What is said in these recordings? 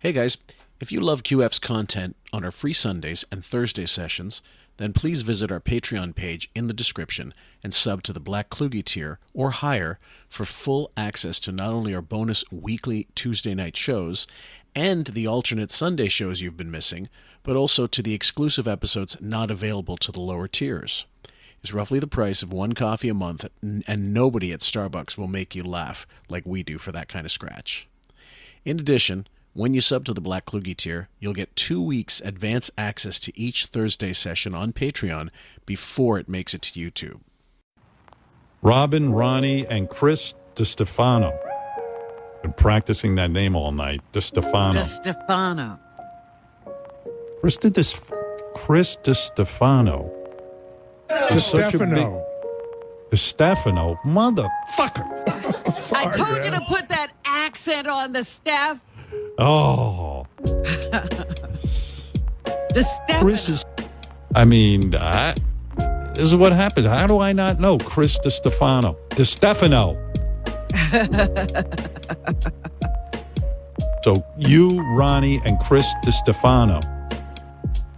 Hey guys, if you love QF's content on our free Sundays and Thursday sessions, then please visit our Patreon page in the description and sub to the Black Kluge tier or higher for full access to not only our bonus weekly Tuesday night shows and the alternate Sunday shows you've been missing, but also to the exclusive episodes not available to the lower tiers. It's roughly the price of one coffee a month, and nobody at Starbucks will make you laugh like we do for that kind of scratch. In addition, when you sub to the Black Kluge tier, you'll get 2 weeks advance access to each Thursday session on Patreon before it makes it to YouTube. Robin, Ronnie, and Chris DeStefano. Been practicing that name all night. DeStefano. DeStefano. Chris DeStefano. DeStefano. DeStefano. Motherfucker. I told you to put that accent on the staff. Oh. DeStefano. Chris is... this is what happened. How do I not know? Chris DeStefano. DeStefano. So you, Ronnie, and Chris DeStefano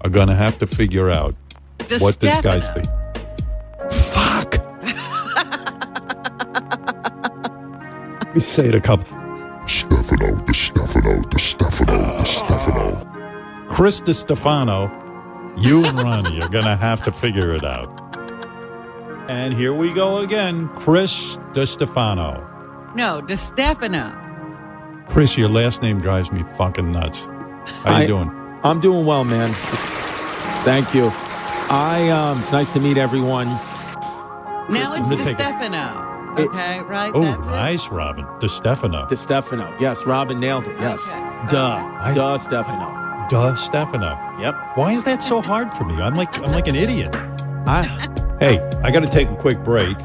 are going to have to figure out what this guy's thing. Fuck. Let me say it a couple. DeStefano. Chris DeStefano, you and Ronnie are going to have to figure it out. And here we go again. Chris DeStefano. No, DeStefano. Chris, your last name drives me fucking nuts. How you doing? I'm doing well, man. Thank you. It's nice to meet everyone. Now it's I'm gonna take DeStefano. Okay, right? Oh, That's nice, Robin. DeStefano. DeStefano. Yes, Robin nailed it. Yes. Okay. Stefano. Stefano. Yep. Why is that so hard for me? I'm like an idiot. Hey, I got to take a quick break.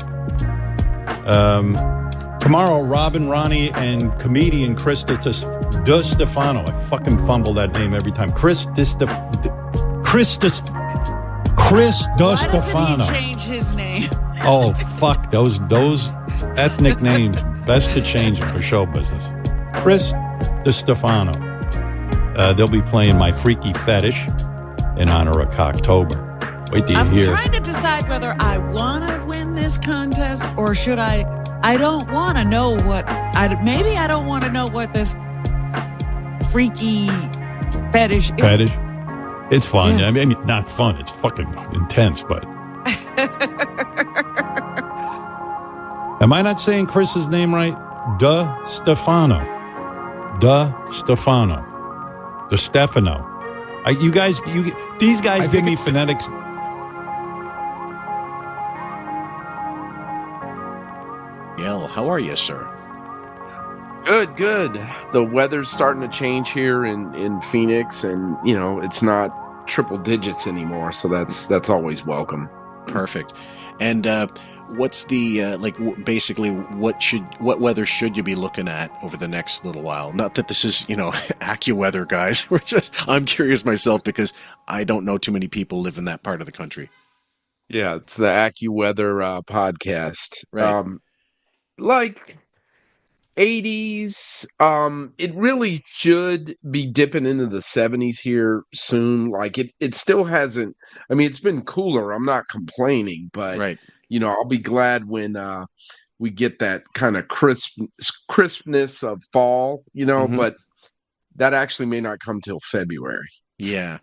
Tomorrow, Robin, Ronnie, and comedian Chris DeStefano. I fucking fumble that name every time. Chris DeStefano. Why doesn't he change his name? Oh, fuck. Those ethnic names. Best to change them for show business. Chris DeStefano. They'll be playing My Freaky Fetish in honor of Cocktober. Wait till you hear. I'm trying to decide whether I want to win this contest or should I don't want to know maybe I don't want to know what this freaky fetish is. Fetish? It's fun. Yeah. I mean, not fun. It's fucking intense, but. Am I not saying Chris's name right? DeStefano. These guys give me phonetics. Yell, how are you, sir? Good. The weather's starting to change here in Phoenix, and it's not triple digits anymore, so that's always welcome. Perfect. And what's the basically what weather should you be looking at over the next little while? Not that this is AccuWeather, guys. I'm curious myself because I don't know too many people live in that part of the country. Yeah, it's the AccuWeather podcast. Right. Like 80s. It really should be dipping into the 70s here soon. Like it still hasn't. I mean, it's been cooler. I'm not complaining, but Right. I'll be glad when we get that kind of crispness of fall. Mhm. But that actually may not come till February. Yeah.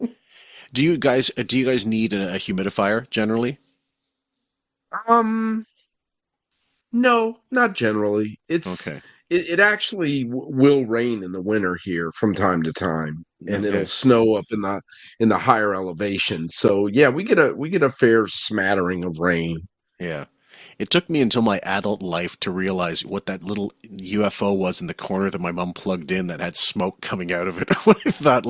Do you guys need a humidifier generally? No, not generally. Okay. It actually will rain in the winter here from time to time, and Okay. it'll snow up in the higher elevation. So yeah, we get a fair smattering of rain. Yeah. It took me until my adult life to realize what that little UFO was in the corner that my mom plugged in that had smoke coming out of it. When I thought,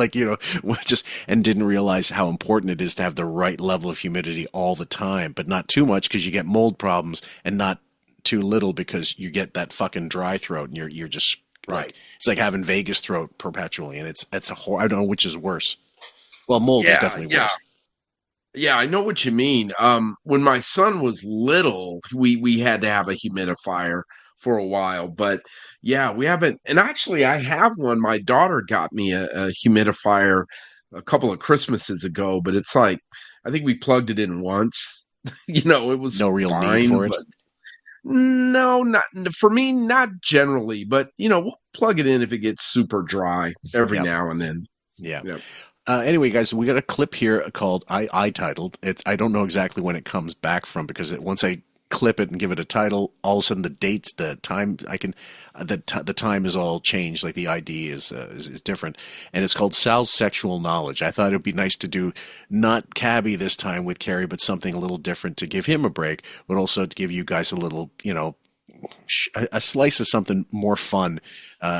and didn't realize how important it is to have the right level of humidity all the time, but not too much because you get mold problems, and not too little because you get that fucking dry throat, and you're just Right. it's like having Vegas throat perpetually, and it's I don't know which is worse. Well, mold is definitely worse. Yeah, I know what you mean. When my son was little, we had to have a humidifier. for a while. But yeah, we haven't. And actually, I have one. My daughter got me a humidifier a couple of Christmases ago, but it's like I think we plugged it in once. It was No real need fine, for it. but no, not for me, not generally. But we'll plug it in if it gets super dry every Yep. now and then. Yeah. Yep. Anyway, guys, we got a clip here called I titled. I don't know exactly when it comes back from because once I clip it and give it a title, all of a sudden the dates, the time, the time is all changed. Like the ID is different, and it's called Sal's Sexual Knowledge. I thought it would be nice to do not Cabby this time with Cary, but something a little different to give him a break, but also to give you guys a little, a slice of something more fun.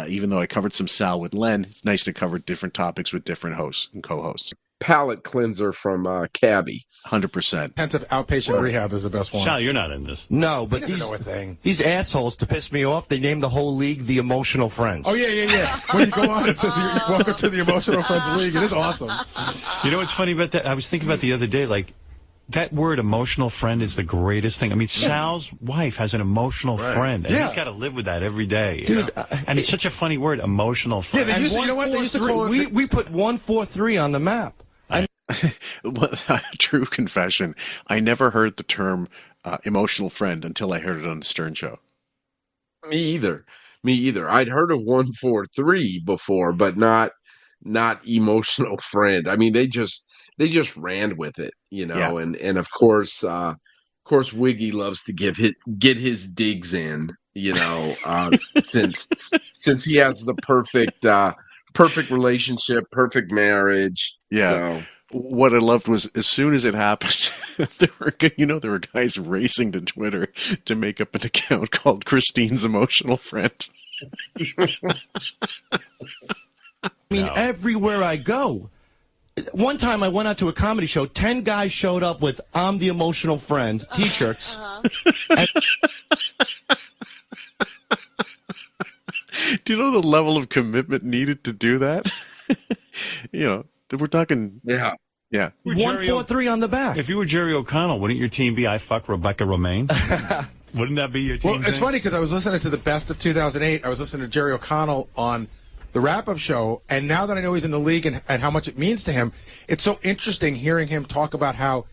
Even though I covered some Sal with Len, it's nice to cover different topics with different hosts and co-hosts. Palate cleanser from Cabby. 100%. Intensive outpatient rehab is the best one. Sal, you're not in this. No, but He doesn't know a thing. these assholes, to piss me off, they named the whole league the Emotional Friends. Oh, yeah. When you go on, it says, welcome to the Emotional Friends League. It is awesome. You know what's funny about that? I was thinking about the other day, like, that word emotional friend is the greatest thing. I mean, Sal's wife has an emotional friend, and Yeah. he's got to live with that every day. Dude, and it's such a funny word, emotional friend. they used to, you know what? They used to call it. we put 143 on the map. Well, true confession. I never heard the term emotional friend until I heard it on the Stern Show. Me either. I'd heard of 143 before, but not emotional friend. I mean, they just ran with it, Yeah. and of course Wiggy loves to get his digs in, since he has the perfect relationship, perfect marriage. Yeah. So. What I loved was as soon as it happened, there were guys racing to Twitter to make up an account called Christine's Emotional Friend. I mean, everywhere I go. One time I went out to a comedy show, 10 guys showed up with I'm the Emotional Friend t-shirts. Do you know the level of commitment needed to do that? We're talking. Yeah. Yeah. 143 on the back. If you were Jerry O'Connell, wouldn't your team be I Fuck Rebecca Romaine? Wouldn't that be your team? Well, it's funny because I was listening to the best of 2008. I was listening to Jerry O'Connell on the wrap-up show, and now that I know he's in the league and how much it means to him, it's so interesting hearing him talk about how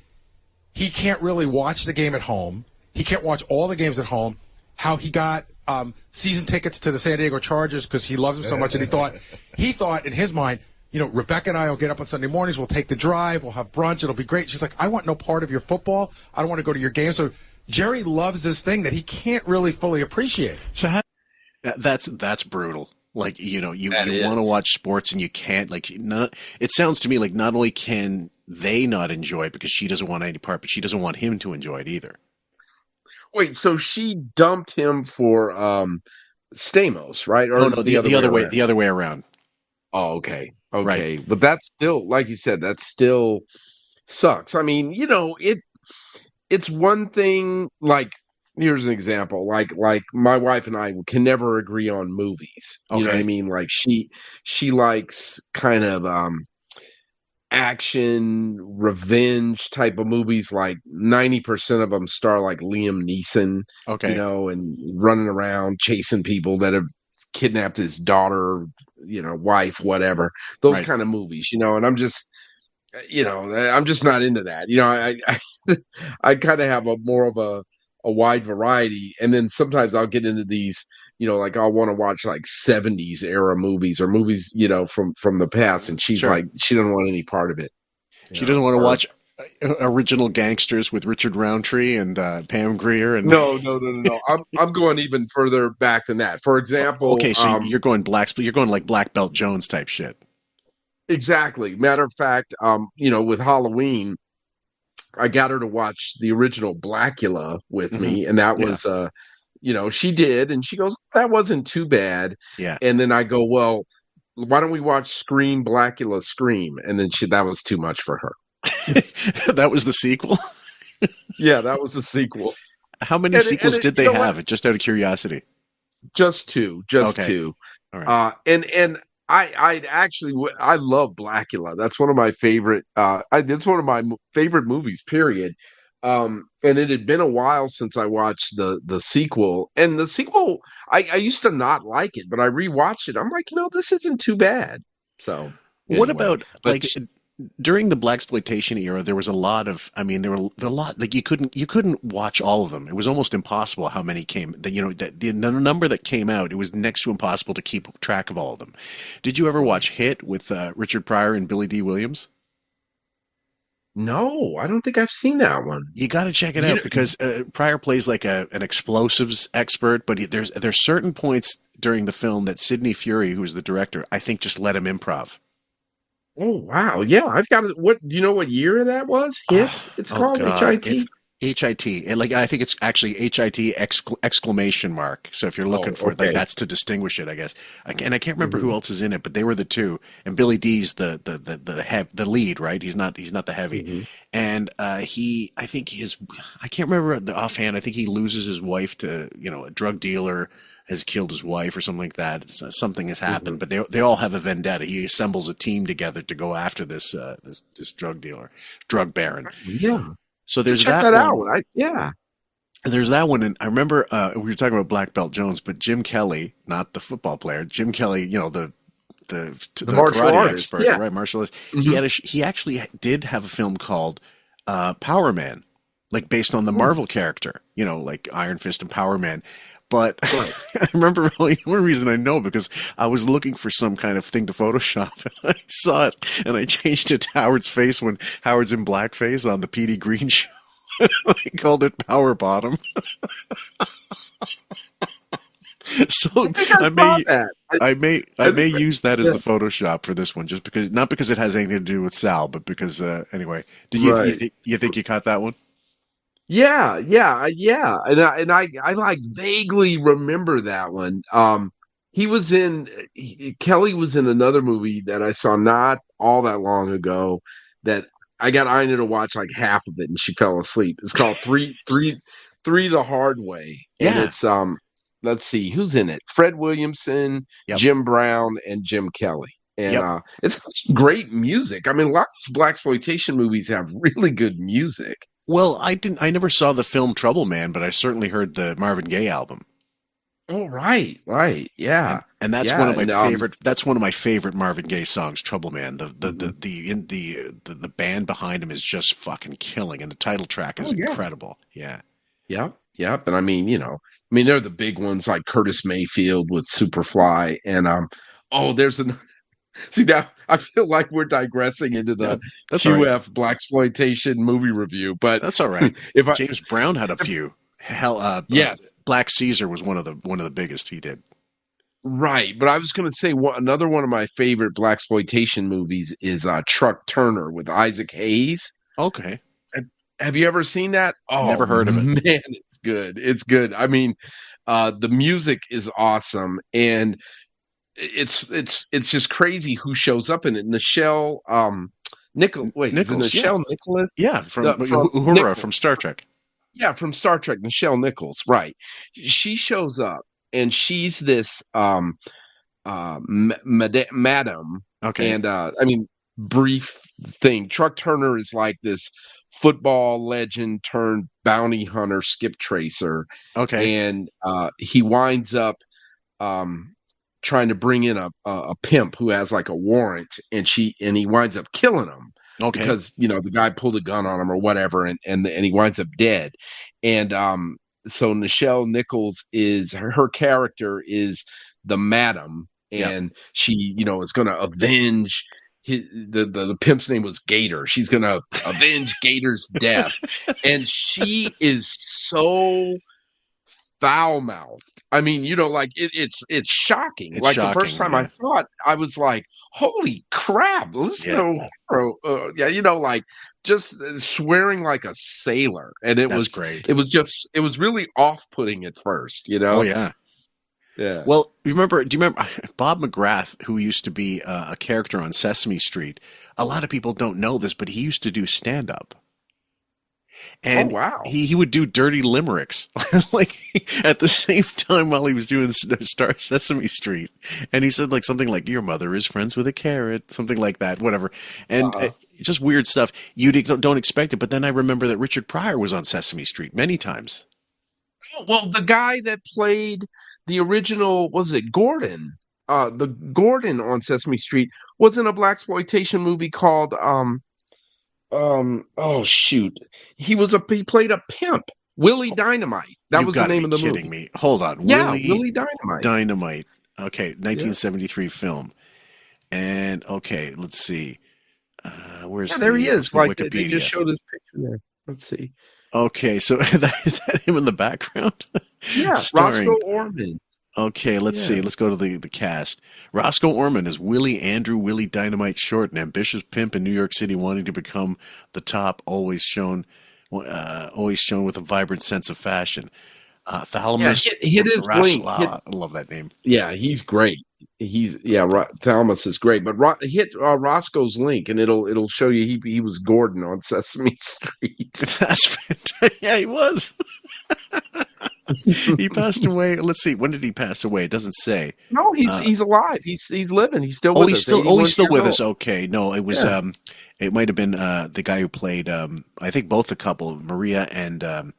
he can't really watch the game at home. He can't watch all the games at home. How he got season tickets to the San Diego Chargers because he loves them so much, and he thought in his mind, Rebecca and I will get up on Sunday mornings. We'll take the drive. We'll have brunch. It'll be great. She's like, I want no part of your football. I don't want to go to your game. So Jerry loves this thing that he can't really fully appreciate. So That's brutal. Like, you want That to is. watch sports and you can't, it sounds to me like not only can they not enjoy it because she doesn't want any part, but she doesn't want him to enjoy it either. Wait, so she dumped him for Stamos, right? Or No, is no, it the other way, around? the other way around. Oh, okay. Right. But that's still, like you said, that still sucks. I mean, it's one thing, like, here's an example. Like my wife and I can never agree on movies. You know what I Okay. mean? Like she likes kind of action, revenge type of movies. Like 90% of them star like Liam Neeson, Okay. and running around chasing people that have kidnapped his daughter, wife, whatever. Those Right. kind of movies, and I'm just not into that. I kind of have a more of a wide variety, and then sometimes I'll get into these, like I'll want to watch like 70s era movies or movies, from the past, and she's Sure. like, she doesn't want any part of it. She doesn't want to watch Original Gangsters with Richard Roundtree and Pam Grier. And No. I'm going even further back than that. For example, Okay, so you're going like Black Belt Jones type shit. exactly. Matter of fact, with Halloween, I got her to watch the original Blackula with me, and that was, she did, and she goes, that wasn't too bad. Yeah. And then I go, well, why don't we watch Scream, Blackula, Scream? And then that was too much for her. That was the sequel. Yeah, that was the sequel. How many And sequels did they you know what? have? Just out of curiosity. Just two. Okay. All right. And I love Blackula. That's one of my favorite. It's one of my favorite movies. Period. And it had been a while since I watched the sequel. And the sequel, I used to not like it, but I rewatched it. I'm like, this isn't too bad. So What anyway, about but like during the blaxploitation era? There was a lot of. I mean, there were a lot. Like you couldn't watch all of them. It was almost impossible how many came. That the number that came out. It was next to impossible to keep track of all of them. Did you ever watch Hit with Richard Pryor and Billy D. Williams? no, I don't think I've seen that one. You got to check it You out know, because Pryor plays like an explosives expert, but there's certain points during the film that Sidney Furie, who's the director, I think just let him improv. oh wow, yeah, I've got it. What do you know? What year that was? Hit. It's Oh called God, it's HIT. HIT. And like I think it's actually HIT exclamation mark. So if you're Oh, looking for it, like okay. that's to distinguish it, I guess. And I can't remember who Hmm. else is in it, but they were the two. And Billy D's the lead, right? He's not the heavy. Hmm. And I think I can't remember the offhand. I think he loses his wife to a drug dealer has killed his wife or something like that. Something has Hmm. happened, but they all have a vendetta. He assembles a team together to go after this drug dealer, drug baron. Yeah, So to there's check that that one. out. Yeah. There's that one, and I remember we were talking about Black Belt Jones, but Jim Kelly, not the football player, Jim Kelly, the The martial karate artist. expert, Yeah. right? Martial artist. Hmm. He actually did have a film called Power Man, like based on the Marvel character, like Iron Fist and Power Man. But Right. I remember the only reason I know because I was looking for some kind of thing to Photoshop and I saw it and I changed it to Howard's face when Howard's in blackface on the PD Green show. I called it Power Bottom. So I think I I saw may that. I I may think, use that as yeah. the Photoshop for this one, just because not because it has anything to do with Sal, but because anyway. Did Right. you think you caught that one? Yeah, yeah, and I like vaguely remember that one. He was in Kelly was in another movie that I saw not all that long ago that I got Ina to watch like half of it and she fell asleep. It's called Three the Hard Way, and Yeah. it's let's see who's in it: Fred Williamson, Yep. Jim Brown, and Jim Kelly. And Yep. it's got some great music. I mean, a lot of black exploitation movies have really good music. Well, I never saw the film Trouble Man, but I certainly heard the Marvin Gaye album. Oh, right, yeah, And that's one yeah, of my and favorite Marvin Gaye songs, Trouble Man. mhm. The band behind him is just fucking killing and the title track is Oh yeah, incredible. Yeah. yep. And I mean, they're the big ones like Curtis Mayfield with Superfly, and there's an see now I feel like we're digressing into Yeah. the That's all right. QF black exploitation movie review, but That's all right. if I James Brown had a few. Hell, yes, Black Caesar was one of the biggest he did. right, but I was going to say another one of my favorite black exploitation movies is Truck Turner with Isaac Hayes. Okay. Have have you ever seen that? Oh Never heard of it. man, it's good. It's good. I mean, the music is awesome, and it's just crazy who shows up in it. Nichelle, wait, is it Nichols, yeah. Nichelle Nicholas? Yeah, from From Uhura Nichols, from Star Trek. yeah, from Star Trek. Nichelle Nichols, right? She shows up, and she's this madam, Okay. and I mean, brief thing. Truck Turner is like this football legend turned bounty hunter, skip tracer, Okay. and he winds up um, trying to bring in a pimp who has like a warrant, and he winds up killing him Okay. because the guy pulled a gun on him or whatever, and he winds up dead. And so Nichelle Nichols is her character is the madam, Yep. and she is going to avenge. The pimp's name was Gator. She's going to avenge Gator's death, and she is so foul mouthed. I mean, like it's shocking. It's Like the first shocking. time I Yeah. saw it, I was like, "Holy crap!" Listen Yeah. to her, yeah, like just swearing like a sailor, and it That's was great. it was really off putting at first, Oh yeah. Yeah. Well, do you remember Bob McGrath, who used to be a character on Sesame Street? A lot of people don't know this, but he used to do stand up. And wow. he would do dirty limericks like at the same time while he was doing Star Sesame Street. And he said like something like, your mother is friends with a carrot, something like that, whatever. And just weird stuff. You don't expect it. But then I remember that Richard Pryor was on Sesame Street many times. Oh, well, the guy that played the original, was it Gordon? The Gordon on Sesame Street was in a blaxploitation movie called oh shoot. He played a pimp, Willie Dynamite. That was the name of the movie. Kidding me. Hold on. Yeah, Willie Dynamite. Dynamite. Okay, 1973 film. And okay, let's see. Where's there he is. Like Wikipedia. they just showed his picture there. Let's see. Okay, so is that him in the background? Yeah, Starring, Roscoe Orman. Okay, let's see. Let's go to the cast. Roscoe Orman is Willie Dynamite Short, an ambitious pimp in New York City wanting to become the top, always shown with a vibrant sense of fashion. Thalamus. Yeah, hit his blink. I love that name. Yeah, he's great. Thalamus is great. But hit Roscoe's link, and it'll show you he was Gordon on Sesame Street. That's fantastic. Yeah, he was. He passed away. Let's see. When did he pass away? It doesn't say. No, he's alive. He's living. He's still with us. He's still with us. Okay. No, it was it might have been the guy who played I think both the couple, Maria and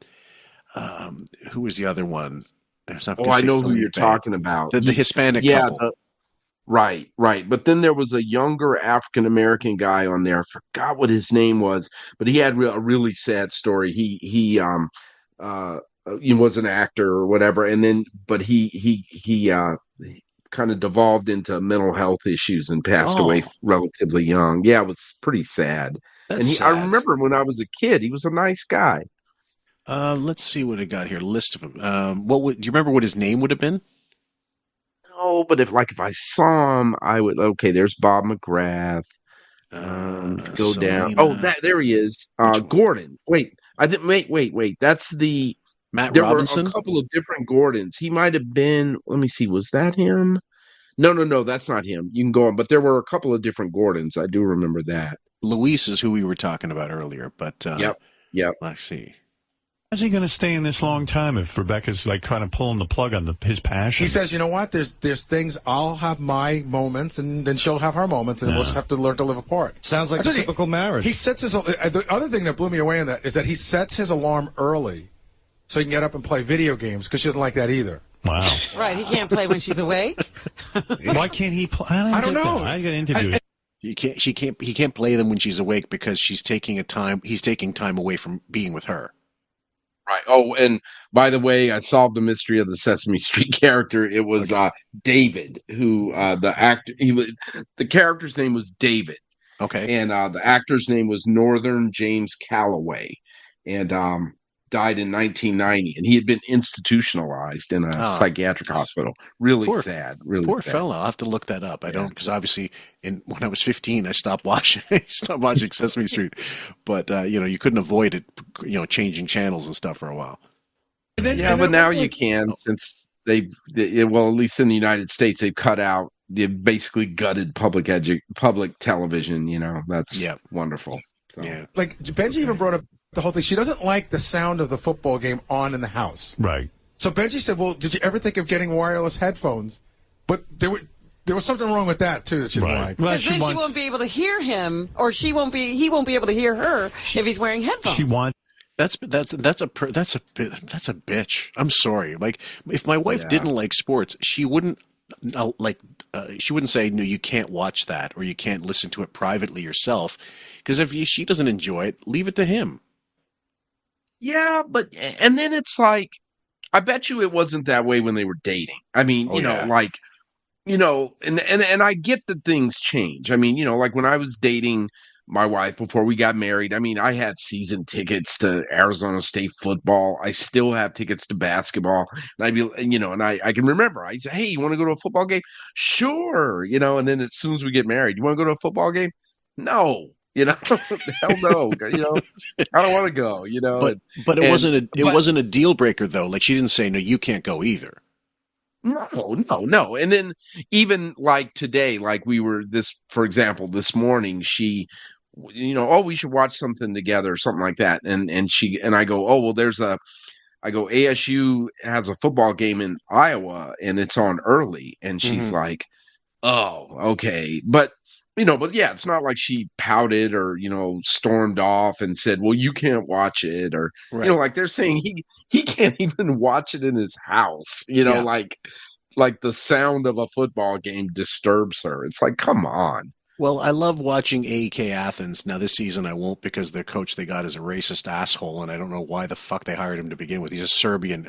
who was the other one? I know who you're talking about. The Hispanic couple. Right. But then there was a younger African American guy on there. I forgot what his name was, but he had a really sad story. He was an actor or whatever, and then but he kind of devolved into mental health issues and passed away relatively young. Yeah, it was pretty sad. Sad. I remember when I was a kid, he was a nice guy. Let's see what I got here. List of him. Do you remember what his name would have been? No, but if I saw him, I would. Okay, there's Bob McGrath. Go down. Oh, there he is. Gordon. Wait. Wait. That's the Matt Robinson? Were a couple of different Gordons. He might have been. Let me see. Was that him? No. That's not him. You can go on, but there were a couple of different Gordons. I do remember that. Luis is who we were talking about earlier, but Yep. Let's see. How's he going to stay in this long time if Rebecca's like kind of pulling the plug on his passion? He says, you know what? There's things. I'll have my moments, and then she'll have her moments, and we'll just have to learn to live apart. Sounds like a typical marriage. He sets his. The other thing that blew me away in that is that he sets his alarm early, so he can get up and play video games because she doesn't like that either. Wow. Right. He can't play when she's awake. Why can't he play? I don't know. I got interviewed. He can't play them when she's awake because he's taking time away from being with her. Right. Oh, and by the way, I solved the mystery of the Sesame Street character. It was David, who the actor. The character's name was David. Okay. And the actor's name was Northern James Calloway, and died in 1990. And he had been institutionalized in a psychiatric hospital. Really sad. Really poor sad. fella. I'll have to look that up. I don't, because obviously, when I was 15, I stopped watching Sesame Street. But you couldn't avoid it. Changing channels and stuff for a while. But now you can, since at least in the United States, they've cut out. They've basically gutted public television. That's wonderful. So. Yeah. Like Benji even brought up the whole thing. She doesn't like the sound of the football game on in the house. Right. So Benji said, well, did you ever think of getting wireless headphones? But there was something wrong with that too that she didn't like. Because then she won't be able to hear him, or he won't be able to hear her if he's wearing headphones. She wants. That's a bitch. I'm sorry. Like if my wife didn't like sports, she wouldn't say, no, you can't watch that, or you can't listen to it privately yourself, because if she doesn't enjoy it, leave it to him. Yeah, and then it's like, I bet you it wasn't that way when they were dating. I mean, and I get that things change. I mean, like when I was dating my wife before we got married, I mean, I had season tickets to Arizona State football. I still have tickets to basketball. And I'd be, and I can remember, I said, hey, you want to go to a football game? Sure. And then as soon as we get married, you want to go to a football game? No. Hell no. I don't want to go, But it wasn't a deal breaker though. Like she didn't say, no, you can't go either. No. And then even like today, like for example, this morning, she oh, we should watch something together or something like that. And I go, oh, well, I go, ASU has a football game in Iowa and it's on early. And she's like, oh, okay. But yeah, it's not like she pouted or, stormed off and said, well, you can't watch it, or, Right. like they're saying he can't even watch it in his house, Yeah. like the sound of a football game disturbs her. It's like, come on. Well, I love watching AEK Athens. Now, this season I won't, because the coach they got is a racist asshole, and I don't know why the fuck they hired him to begin with. He's a Serbian.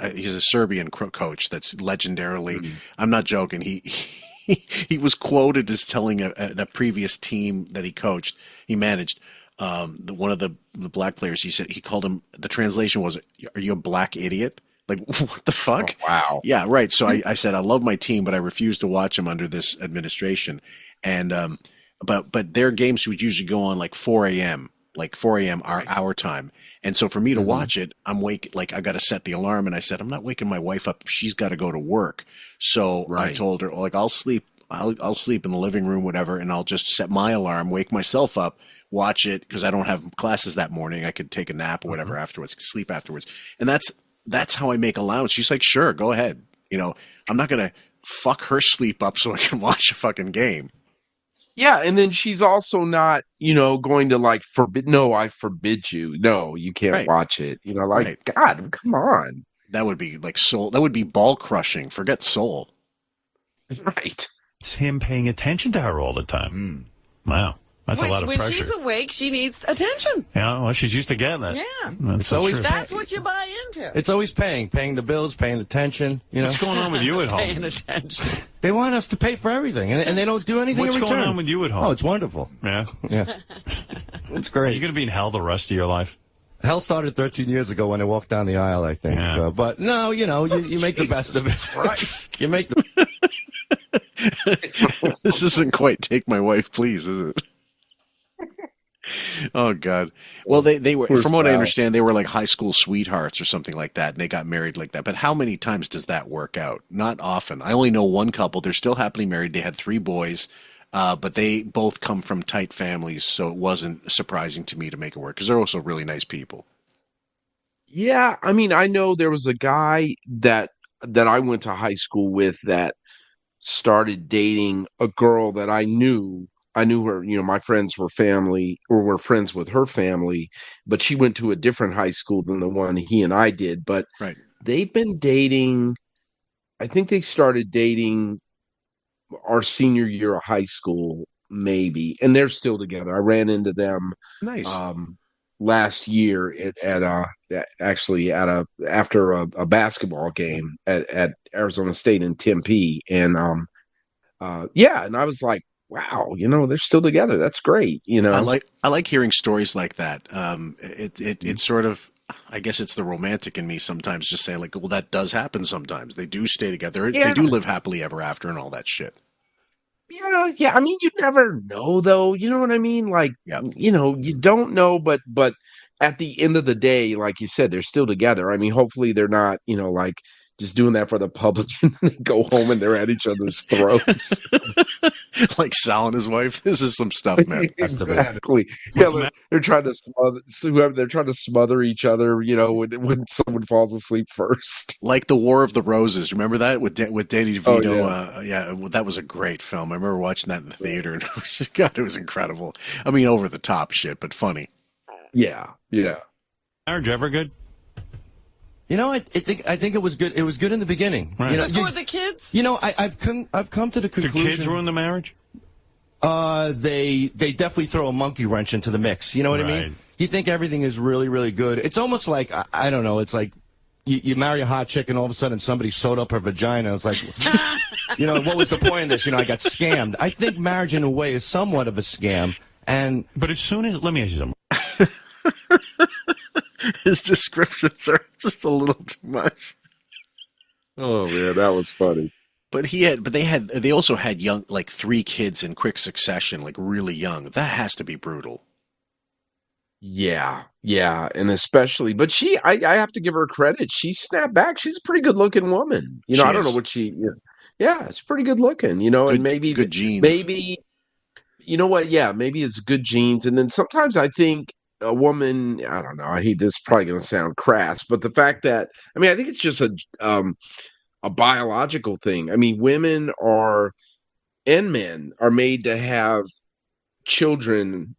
Coach that's legendarily. I'm not joking. He was quoted as telling a previous team that he managed, one of the black players. He called him. The translation was, "Are you a black idiot?" Like, what the fuck? Oh, wow. Yeah, right. So I said, I love my team, but I refuse to watch them under this administration. And but their games would usually go on like 4 a.m. Like 4 a.m. our time. And so for me to watch it, I got to set the alarm. And I said, I'm not waking my wife up. She's got to go to work. So I told her, like, I'll sleep in the living room, whatever, and I'll just set my alarm, wake myself up, watch it, because I don't have classes that morning. I could take a nap or whatever afterwards, sleep afterwards. And that's how I make allowance. She's like, sure, go ahead. I'm not going to fuck her sleep up so I can watch a fucking game. Yeah, and then she's also not, going to like forbid. No, I forbid you. No, you can't watch it. God, come on. That would be like soul. That would be ball crushing. Forget soul. Right. It's him paying attention to her all the time. Wow. That's a lot of pressure. When she's awake, she needs attention. Yeah, well, she's used to getting it. Yeah. That's what you buy into. It's always paying the bills, paying the attention. What's going on with you at home? Paying attention. They want us to pay for everything, and they don't do anything in return. What's going on with you at home? Oh, it's wonderful. Yeah? Yeah. It's great. Are you going to be in hell the rest of your life? Hell started 13 years ago when I walked down the aisle, I think. Yeah. But no, you make the best of it. Right. You make the... This isn't quite Take My Wife, Please, is it? Oh God! Well, they were, from what I understand, they were like high school sweethearts or something like that, and they got married like that. But how many times does that work out? Not often. I only know one couple. They're still happily married. They had 3 boys, but they both come from tight families, so it wasn't surprising to me to make it work, because they're also really nice people. Yeah, I mean, I know there was a guy that I went to high school with that started dating a girl that I knew. I knew her, my friends were family, or were friends with her family, but she went to a different high school than the one he and I did. But they've been dating, I think they started dating our senior year of high school, maybe, and they're still together. I ran into them last year after a basketball game at Arizona State in Tempe. And and I was like, wow, they're still together. That's great. I like hearing stories like that. It's sort of, I guess it's the romantic in me sometimes, just saying like, well, that does happen sometimes. They do stay together. Yeah. They do live happily ever after and all that shit. Yeah. I mean, you never know, though. You know what I mean? Like, you don't know, but at the end of the day, like you said, they're still together. I mean, hopefully they're not, like, just doing that for the public, and then they go home and they're at each other's throats. Like Sal and his wife. This is some stuff, man. Exactly. Yeah, they're trying to smother each other, when someone falls asleep first. Like the War of the Roses. Remember that with Danny DeVito? Oh, well, that was a great film. I remember watching that in the theater, and God, it was incredible. I mean, over the top shit, but funny. Yeah. Marriage ever good? I think it was good. It was good in the beginning. Right. For the kids? I've come to the conclusion. Do kids ruin the marriage? They definitely throw a monkey wrench into the mix. You know what I mean? You think everything is really, really good. It's almost like, I don't know, it's like you marry a hot chick and all of a sudden somebody sewed up her vagina. It's like, what was the point of this? I got scammed. I think marriage in a way is somewhat of a scam. But as soon as, let me ask you something. His descriptions are just a little too much. Oh man, that was funny. But they also had young, like 3 kids in quick succession, like really young. That has to be brutal. Yeah, and especially, but I have to give her credit. She snapped back. She's a pretty good looking woman. I don't know what she's pretty good looking. And maybe good genes. Maybe you know what? Yeah, maybe it's good genes. And then sometimes I think a woman, I don't know, I hate this, probably going to sound crass, but the fact that, I mean, I think it's just a biological thing. I mean, women are, and men are made to have children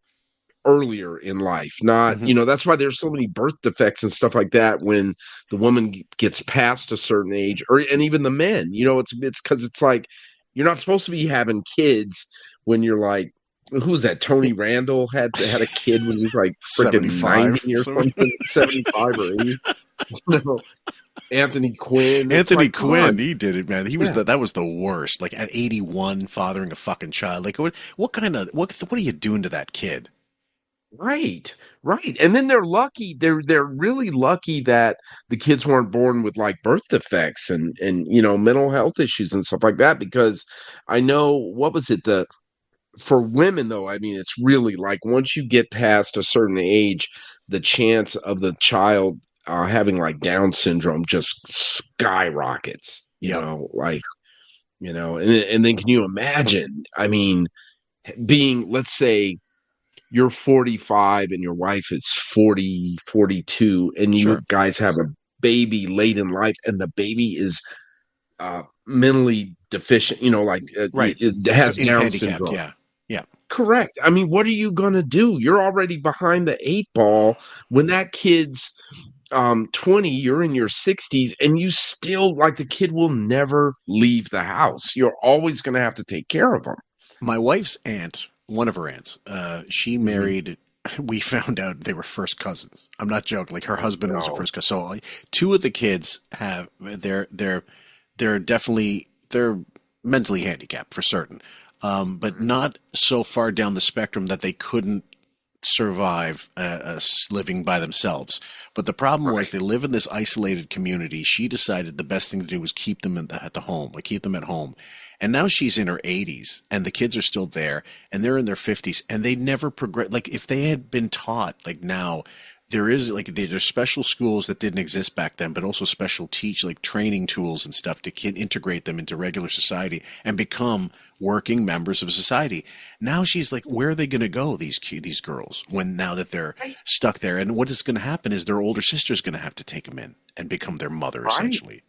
earlier in life. Not, Hmm. that's why there's so many birth defects and stuff like that when the woman gets past a certain age, or and even the men. It's because it's like you're not supposed to be having kids when you're like, who was that? Tony Randall had a kid when he was like freaking 75. 90 or So something, 75 or 80. You know, Anthony Quinn. It's Anthony like, come Quinn, on. he did it, man. He was Yeah. that was the worst. Like at 81, fathering a fucking child. Like what are you doing to that kid? Right, right. And then they're lucky. They're really lucky that the kids weren't born with like birth defects and mental health issues and stuff like that. Because I know what was it the for women though. I mean, it's really like once you get past a certain age, the chance of the child having like Down syndrome just skyrockets. Yep. And then can you imagine? I mean, being let's say you're 45 and your wife is 40, 42, and you Sure. guys have a baby late in life and the baby is mentally deficient, Right. it has In Down handicapped, syndrome. yeah. Yeah. Correct. I mean, what are you going to do? You're already behind the eight ball when that kid's 20, you're in your 60s, and you still like the kid will never leave the house. You're always going to have to take care of them. My wife's aunt, one of her aunts, she Mhm. married. We found out they were first cousins. I'm not joking. Like her husband was a No. first cousin. So two of the kids have they're definitely they're mentally handicapped for certain, but not so far down the spectrum that they couldn't survive living by themselves. But the problem was Right. they live in this isolated community. She decided the best thing to do was keep them at the home, like keep them at home. And now she's in her 80s, and the kids are still there, and they're in their 50s, and they never progress. Like if they had been taught, like now, there's special schools that didn't exist back then, but also special like training tools and stuff to integrate them into regular society and become working members of society. Now she's like, where are they going to go? These girls, when now that they're stuck there, and what is going to happen is their older sister's going to have to take them in and become their mother Right. essentially.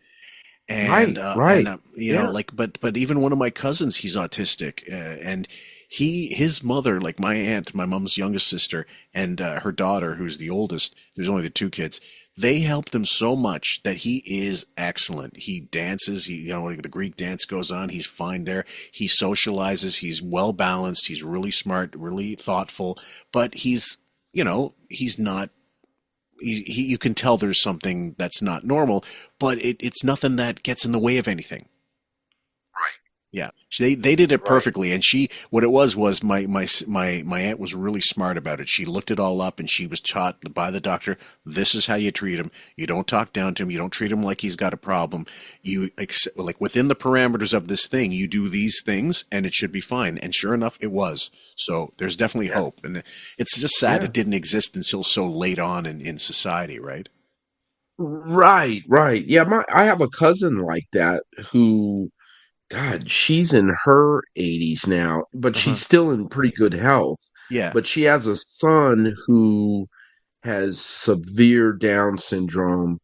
Right. Right. Yeah. Like, but even one of my cousins, he's autistic, and his mother, like my aunt, my mom's youngest sister, and her daughter, who's the oldest. There's only the two kids. They helped him so much that he is excellent. He dances. Like the Greek dance goes on. He's fine there. He socializes. He's well balanced. He's really smart, really thoughtful. But he's not you can tell there's something that's not normal, but it's nothing that gets in the way of anything. Right. Yeah, they did it Right. perfectly, and what it was my aunt was really smart about it. She looked it all up, and she was taught by the doctor. This is how you treat him. You don't talk down to him. You don't treat him like he's got a problem. Like within the parameters of this thing, you do these things, and it should be fine. And sure enough, it was. So there's definitely Yeah. hope, and it's just sad Yeah. it didn't exist until so late on in society, right? Right. Right. Yeah. I have a cousin like that who, God, she's in her 80s now, but Uh she's huh. still in pretty good health. Yeah. But she has a son who has severe Down syndrome.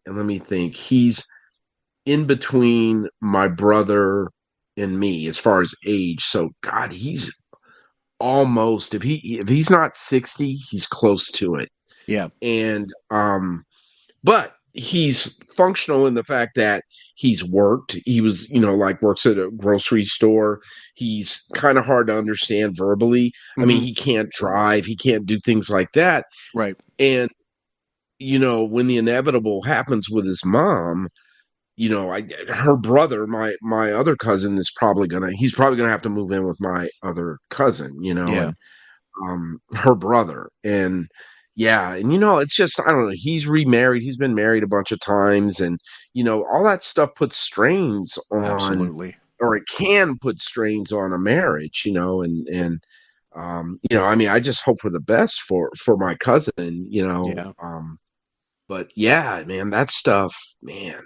And let me think, he's in between my brother and me as far as age. So, God, he's almost if he's not 60, he's close to it. Yeah. And but he's functional in the fact that he's worked. He was, like works at a grocery store. He's kind of hard to understand verbally. I mean, Hmm. he can't drive, he can't do things like that. Right. And, when the inevitable happens with his mom, her brother, my other cousin he's probably gonna have to move in with my other cousin, Yeah. and her brother. And yeah, and it's just I don't know, he's remarried, he's been married a bunch of times, and all that stuff puts strains on, Absolutely. or it can put strains on a marriage, I mean, I just hope for the best for my cousin, Yeah. but yeah, man, that stuff, man,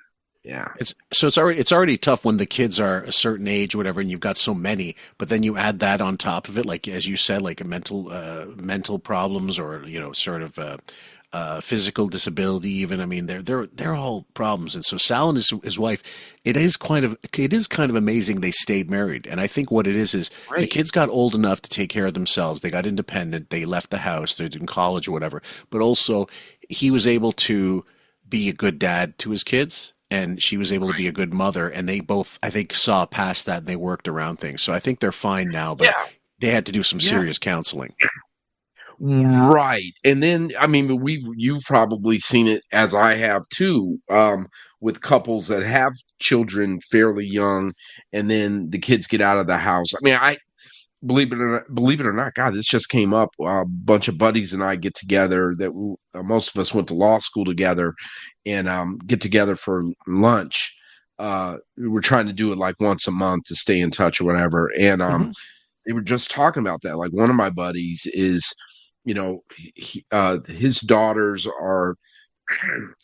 Yeah. It's already tough when the kids are a certain age or whatever, and you've got so many. But then you add that on top of it, like as you said, like a mental problems or sort of physical disability. Even I mean, they're all problems. And so Sal and his wife, it is kind of amazing they stayed married. And I think what it is the Right. kids got old enough to take care of themselves. They got independent. They left the house. They're in college or whatever. But also, he was able to be a good dad to his kids, and she was able to be a good mother, and they both, I think, saw past that and they worked around things. So I think they're fine now, but Yeah. they had to do some serious counseling. Right. And then, I mean, you've probably seen it as I have too, with couples that have children fairly young, and then the kids get out of the house. I mean, I believe it or not, God, this just came up. A bunch of buddies and I get together that most of us went to law school together, and get together for lunch. We're trying to do it like once a month to stay in touch or whatever. And Hmm. they were just talking about that. Like one of my buddies is, his daughters are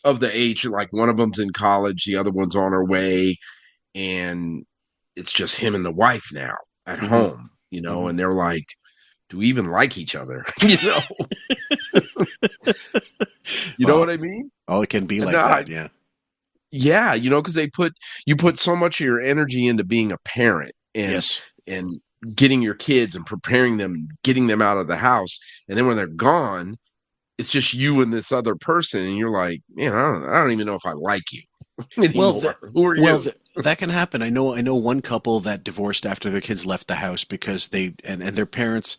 of the age, like one of them's in college, the other one's on her way, and it's just him and the wife now at Hmm. home, Hmm. and they're like, do we even like each other? You know Well, what I mean? oh, it can be And like that, yeah. yeah, because you put so much of your energy into being a parent Yes. and getting your kids and preparing them, getting them out of the house, and then when they're gone, it's just you and this other person, and you're like, man, I don't even know if I like you Well, anymore. Who are you? that can happen. I know one couple that divorced after their kids left the house because and their parents,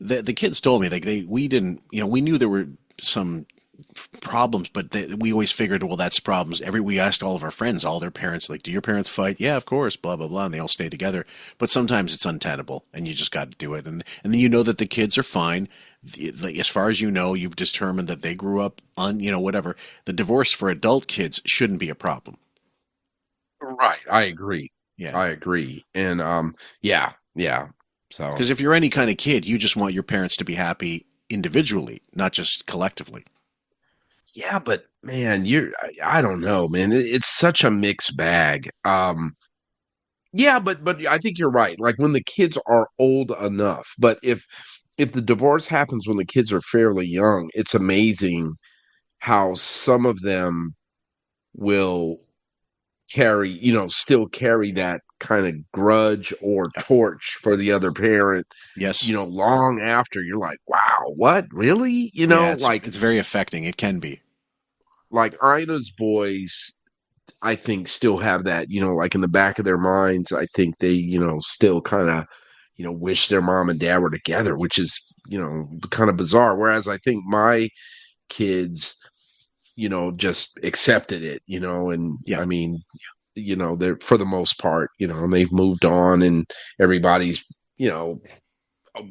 the kids told me, like, we didn't, we knew there were some problems, but we always figured, well, that's problems. We asked all of our friends, all their parents, like, do your parents fight? Yeah, of course, blah blah blah, and they all stay together. But sometimes it's untenable, and you just got to do it. And then that the kids are fine. Like, as far as you've determined that they grew up on, whatever. The divorce for adult kids shouldn't be a problem. Right. I agree. Yeah. And yeah, yeah. So Because if you're any kind of kid, you just want your parents to be happy individually, not just collectively. yeah, but man, I don't know, man. It's such a mixed bag. Yeah, but I think you're right. Like when the kids are old enough, but if the divorce happens when the kids are fairly young, it's amazing how some of them will still carry that kind of grudge or torch for the other parent, Yes. long after. You're like, wow, what? Really? Yeah, Like it's very affecting. It can be. Ina's boys, I think still have that, like in the back of their minds. I think they, still kind of, wish their mom and dad were together, which is, kind of bizarre. Whereas I think my kids, just accepted it, and Yeah. I mean, they're for the most part, and they've moved on and everybody's,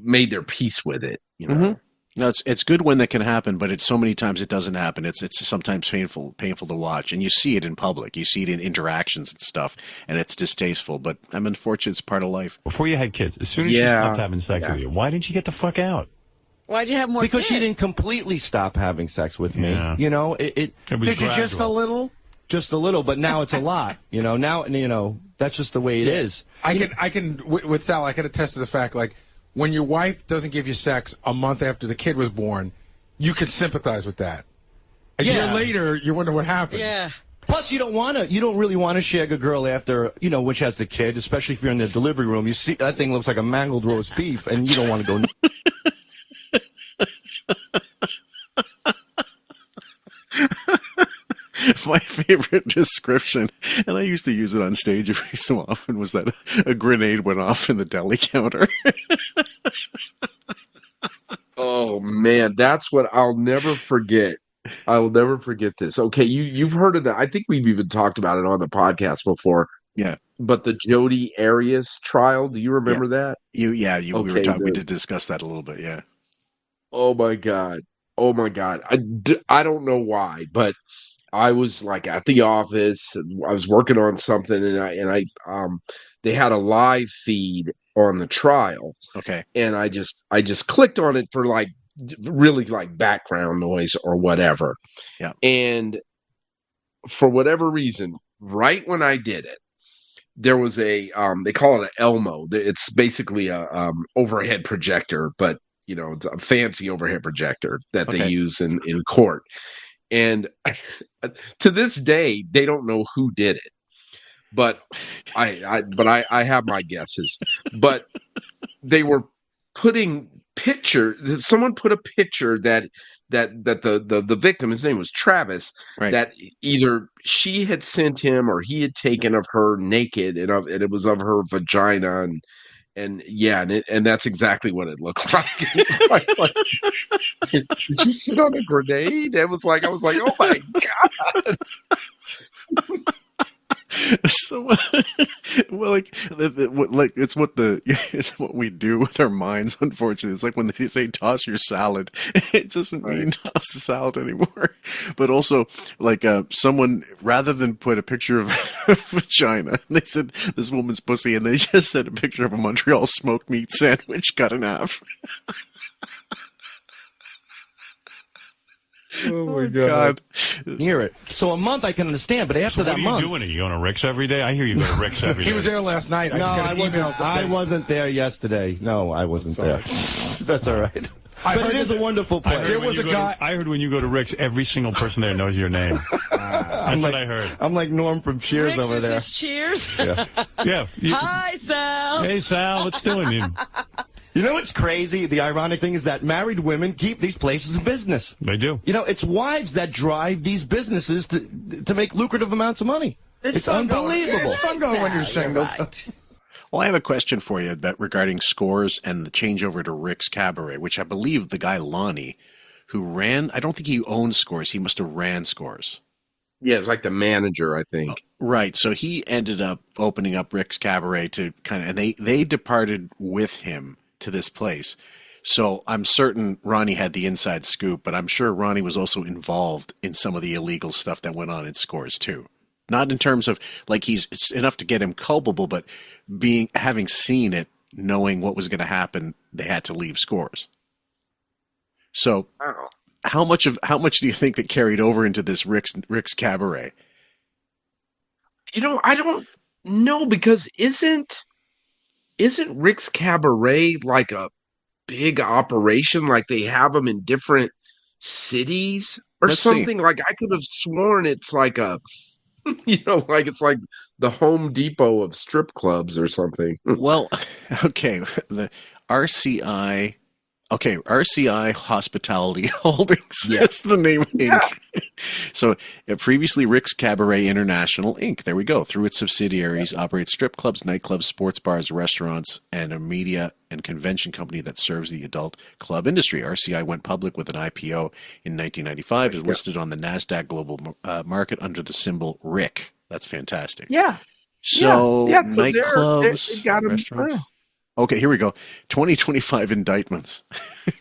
made their peace with it. Mm-hmm. No, it's good when that can happen, but it's so many times it doesn't happen. It's sometimes painful to watch, and you see it in public. You see it in interactions and stuff, and it's distasteful. But I'm unfortunate; it's part of life. Before you had kids, as soon as she Yeah. stopped having sex with you, why didn't you get the fuck out? Why'd you have more Because she kids? didn't completely stop having sex with me. Yeah. It was did you just a gradual. little? Just a little, but now it's a lot. Now, that's just the way it is. I can with Sal, I can attest to the fact, like, when your wife doesn't give you sex a month after the kid was born, you can sympathize with that. A year later, you wonder what happened. Yeah. Plus, you don't really want to shag a girl after, when she has the kid, especially if you're in the delivery room. You see, that thing looks like a mangled roast beef, and you don't want to go. My favorite description, and I used to use it on stage every so often, was that a grenade went off in the deli counter. Oh man, that's what I'll never forget. I will never forget this. Okay, you've heard of that. I think we've even talked about it on the podcast before. Yeah. But the Jodi Arias trial, do you remember that? We Okay, did discuss that a little bit. Yeah. oh my God. Oh my God. I don't know why, but I was like at the office and I was working on something, and they had a live feed on the trial, Okay. and I just clicked on it for like really like background noise or whatever. Yeah. And for whatever reason, right when I did it, there was a they call it an Elmo. It's basically a overhead projector, but it's a fancy overhead projector that they use in court. And to this day, they don't know who did it, but I have my guesses. But they were putting someone put a picture that the victim, his name was Travis, Right. that either she had sent him or he had taken of her naked, and it was of her vagina, and that's exactly what it looked like. Did she sit on a grenade? I was like, oh my God. So, well, it's what we do with our minds. Unfortunately, it's like when they say toss your salad, it doesn't mean toss the salad anymore. But also, someone, rather than put a picture of a vagina, they said this woman's pussy, and they just said a picture of a Montreal smoked meat sandwich cut in half. Oh my God. Hear it. So a month I can understand, but after that month. What are you doing? Are you going to Rick's every day? I hear you go to Rick's every day. He was there last night. No, I wasn't there yesterday. No, I wasn't there. That's all right. But it is a wonderful place. There was a guy. I heard when you go to Rick's, every single person there knows your name. That's what I heard. I'm like Norm from Cheers Rick's over there. Is Cheers? Yeah. Hi, Sal. Hey, Sal. What's doing? You know what's crazy? The ironic thing is that married women keep these places in business. They do. It's wives that drive these businesses to make lucrative amounts of money. It's unbelievable. It's fun going when you're single. Right. Well, I have a question for you regarding Scores and the changeover to Rick's Cabaret, which I believe the guy Lonnie, who ran, I don't think he owned Scores. He must have ran Scores. Yeah, it's like the manager, I think. Right. So he ended up opening up Rick's Cabaret to and they departed with him to this place. So I'm certain Ronnie had the inside scoop, but I'm sure Ronnie was also involved in some of the illegal stuff that went on in Scores too. Not in terms of it's enough to get him culpable, but having seen it, knowing what was going to happen, they had to leave Scores. So how much do you think that carried over into this Rick's Cabaret? I don't know, because isn't Rick's Cabaret like a big operation? Like they have them in different cities or something? Like I could have sworn it's like it's like the Home Depot of strip clubs or something. Well, okay, the RCI Hospitality Holdings. Yeah. That's the name of Inc. Yeah. So previously Rick's Cabaret International Inc. There we go. Through its subsidiaries, operates strip clubs, nightclubs, sports bars, restaurants, and a media and convention company that serves the adult club industry. RCI went public with an IPO in 1995. Is listed on the NASDAQ Global Market under the symbol RIC. That's fantastic. Yeah. So so nightclubs, they got 'em, restaurants. Okay, here we go. 2025 indictments.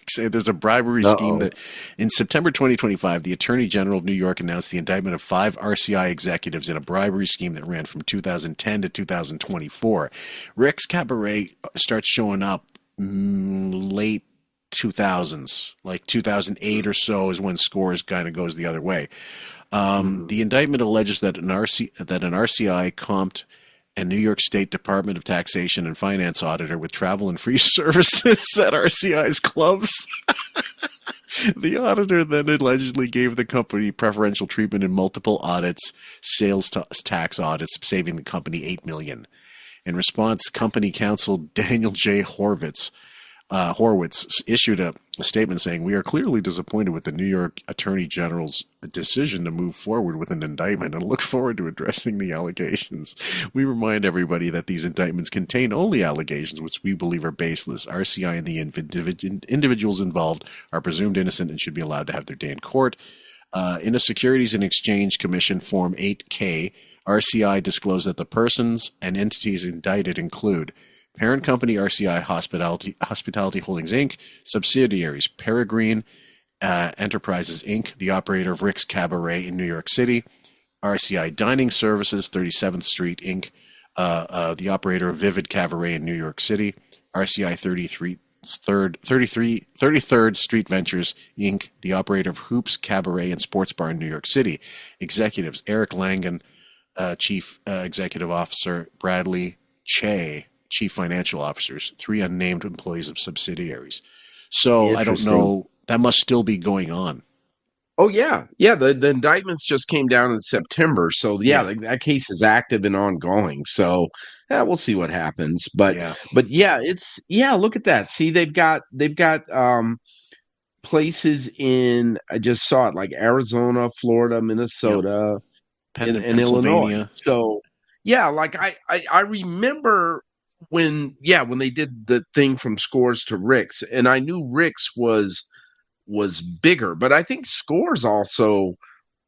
Say there's a bribery scheme that in September 2025, the Attorney General of New York announced the indictment of 5 RCI executives in a bribery scheme that ran from 2010 to 2024. Rick's Cabaret starts showing up late 2000s, like 2008 or so is when Scores kind of goes the other way. The indictment alleges that an RCI comped and New York State Department of Taxation and Finance auditor with travel and free services at RCI's clubs. The auditor then allegedly gave the company preferential treatment in multiple audits, sales tax audits, saving the company $8 million. In response, company counsel Daniel J. Horwitz issued a statement saying, "We are clearly disappointed with the New York Attorney General's decision to move forward with an indictment and look forward to addressing the allegations. We remind everybody that these indictments contain only allegations which we believe are baseless. RCI and the individuals involved are presumed innocent and should be allowed to have their day in court." In a Securities and Exchange Commission Form 8K, RCI disclosed that the persons and entities indicted include parent company RCI Hospitality Holdings, Inc., subsidiaries Peregrine Enterprises, Inc., the operator of Rick's Cabaret in New York City, RCI Dining Services, 37th Street, Inc., the operator of Vivid Cabaret in New York City, RCI 33rd Street Ventures, Inc., the operator of Hoops Cabaret and Sports Bar in New York City, executives Eric Langan, Chief Executive Officer Bradley Che, Chief Financial Officers, 3 unnamed employees of subsidiaries. So I don't know. That must still be going on. Oh yeah, The indictments just came down in September, so that case is active and ongoing. So we'll see what happens. But look at that. See, they've got places in. I just saw it, like Arizona, Florida, Minnesota, and Illinois. So like I remember when they did the thing from Scores to Rick's, and I knew Rick's was bigger, but I think Scores also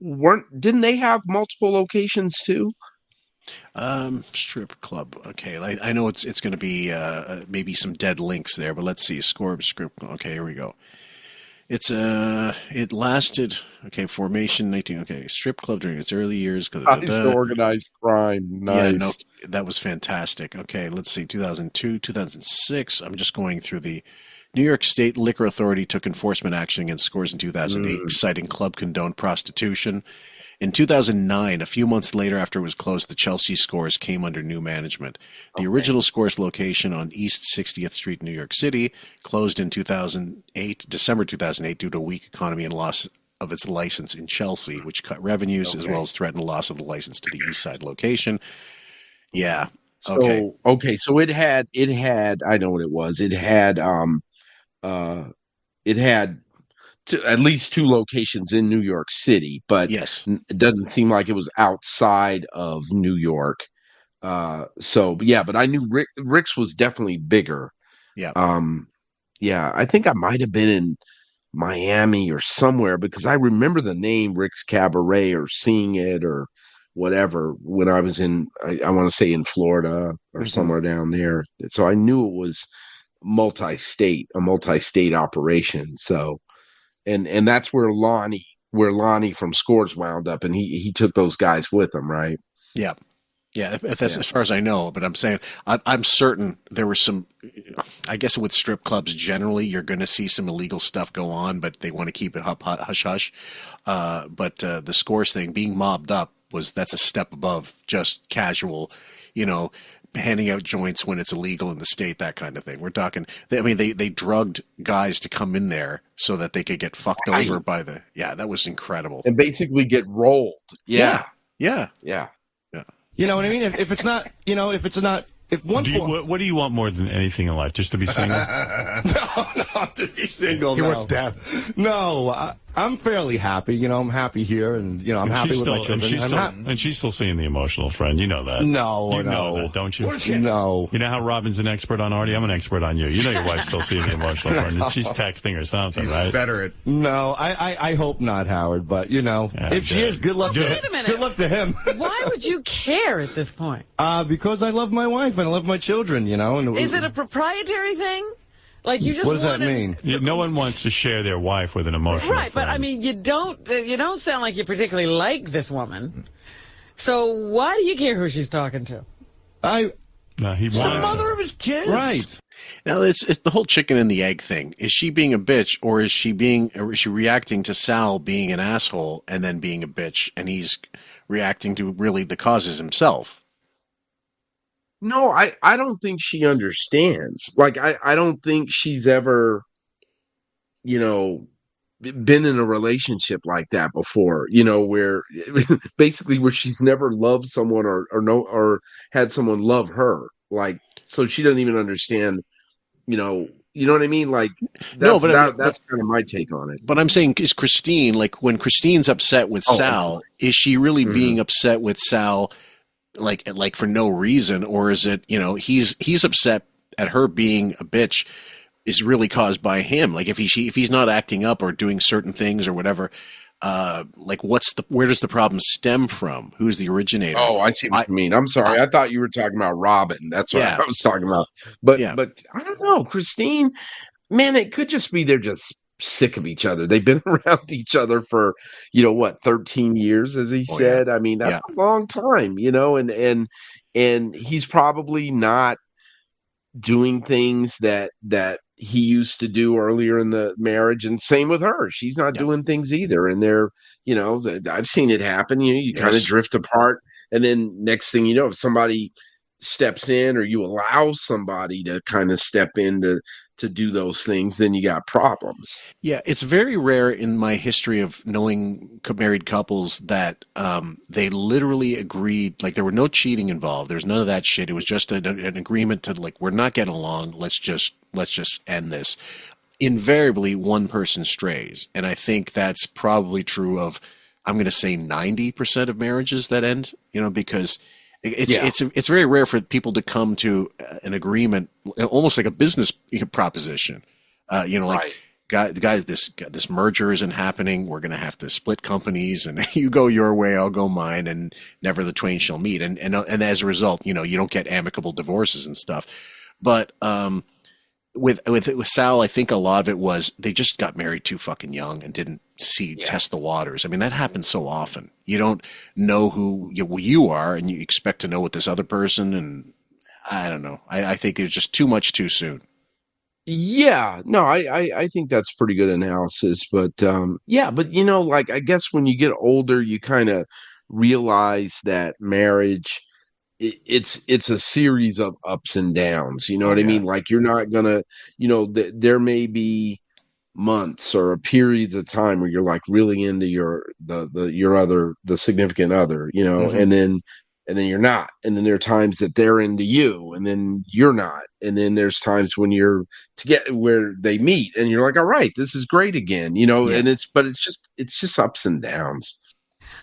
didn't they have multiple locations too? Strip club. Okay, I know it's going to be maybe some dead links there, but let's see. Score strip. Okay, here we go. It lasted. Okay, formation 19. Okay, strip club during its early years. Organized crime. Nice. Yeah, no, that was fantastic. Okay, let's see. 2002, 2006. I'm just going through the. New York State Liquor Authority took enforcement action against Scores in 2008, citing club condoned prostitution. In 2009, a few months later after it was closed, the Chelsea Scores came under new management. The original Scores location on East 60th Street, New York City, closed in December 2008, due to a weak economy and loss of its license in Chelsea, which cut revenues as well as threatened loss of the license to the East Side location. Yeah. So it had I know what it was. It had at least 2 locations in New York City, but it doesn't seem like it was outside of New York. But I knew Rick's was definitely bigger. Yeah. I think I might have been in Miami or somewhere, because I remember the name Rick's Cabaret or seeing it or whatever when I was in, I want to say in Florida or somewhere down there. So I knew it was a multi-state operation. So, and that's where Lonnie from Scores wound up, and he took those guys with him, right? Yeah. Yeah, that's as far as I know. But I'm saying I'm certain there was some. I guess with strip clubs generally, you're going to see some illegal stuff go on, but they want to keep it hush hush. But the Scores thing, being mobbed up, that's a step above just casual, handing out joints when it's illegal in the state, that kind of thing. We're talking. They drugged guys to come in there so that they could get fucked over by the. Yeah, that was incredible. And basically get rolled. Yeah. You know what I mean? If it's not, what do you want more than anything in life? Just to be single? No, to be single. He wants death. No, I'm fairly happy. I'm happy here, and I'm happy with my children. And she's still seeing the emotional friend. You know that. No, you know that, don't you? No. You know how Robin's an expert on Artie? I'm an expert on you. You know your wife's still seeing the emotional friend. And she's texting or something, right? Better at. No, I hope not, Howard. But if she is, good luck to him. Wait a minute. Good luck to him. Why would you care at this point? Because I love my wife and I love my children. And is it a proprietary thing? Like you just what does that mean? No one wants to share their wife with an emotional right, friend. but you don't sound like you particularly like this woman. So why do you care who she's talking to? He wants the mother of his kids, right? Now it's the whole chicken and the egg thing. Is she being a bitch, or is she reacting to Sal being an asshole and then being a bitch, and he's reacting to really the causes himself? No, I don't think she understands. Like, I don't think she's ever, been in a relationship like that before, where basically where she's never loved someone or had someone love her. Like, so she doesn't even understand, you know what I mean? Like, that's kind of my take on it. But I'm saying, is Christine, like, when Christine's upset with Sal, is she really being upset with Sal like for no reason, or is it, he's upset at her being a bitch is really caused by him? Like, if he's not acting up or doing certain things or whatever, where does the problem stem from? Who's the originator? Oh, I see what you mean. I'm sorry. I thought you were talking about Robin. That's what I was talking about. But I don't know, Christine, man, it could just be they're just sick of each other. They've been around each other for 13 years, as he said. I mean, that's a long time, and he's probably not doing things that he used to do earlier in the marriage, and same with her. She's not doing things either, and they're I've seen it happen. You kind of drift apart, And then next thing you know, if somebody steps in or you allow somebody to kind of step in to do those things, then you got problems. Yeah, it's very rare in my history of knowing married couples that they literally agreed, like there were no cheating involved. There's none of that shit. It was just an agreement to like, we're not getting along. Let's just end this. Invariably, one person strays, and I think that's probably true of, I'm going to say 90% of marriages that end. Because it's very rare for people to come to an agreement, almost like a business proposition. Like, guys, this merger isn't happening. We're going to have to split companies, and you go your way, I'll go mine, and never the twain shall meet. And as a result, you don't get amicable divorces and stuff. But with Sal, I think a lot of it was they just got married too fucking young and didn't test the waters. I mean, that happens so often. You don't know who you are, and you expect to know what this other person. And I don't know. I think it's just too much too soon. Yeah, no, I think that's pretty good analysis. But but like I guess when you get older, you kind of realize that marriage, it's a series of ups and downs. You know what I mean? Like you're not gonna, there may be months or periods of time where you're like really into the significant other, and then you're not, and then there are times that they're into you, and then you're not, and then there's times when you're where they meet, and you're like, all right, this is great again, and it's just ups and downs.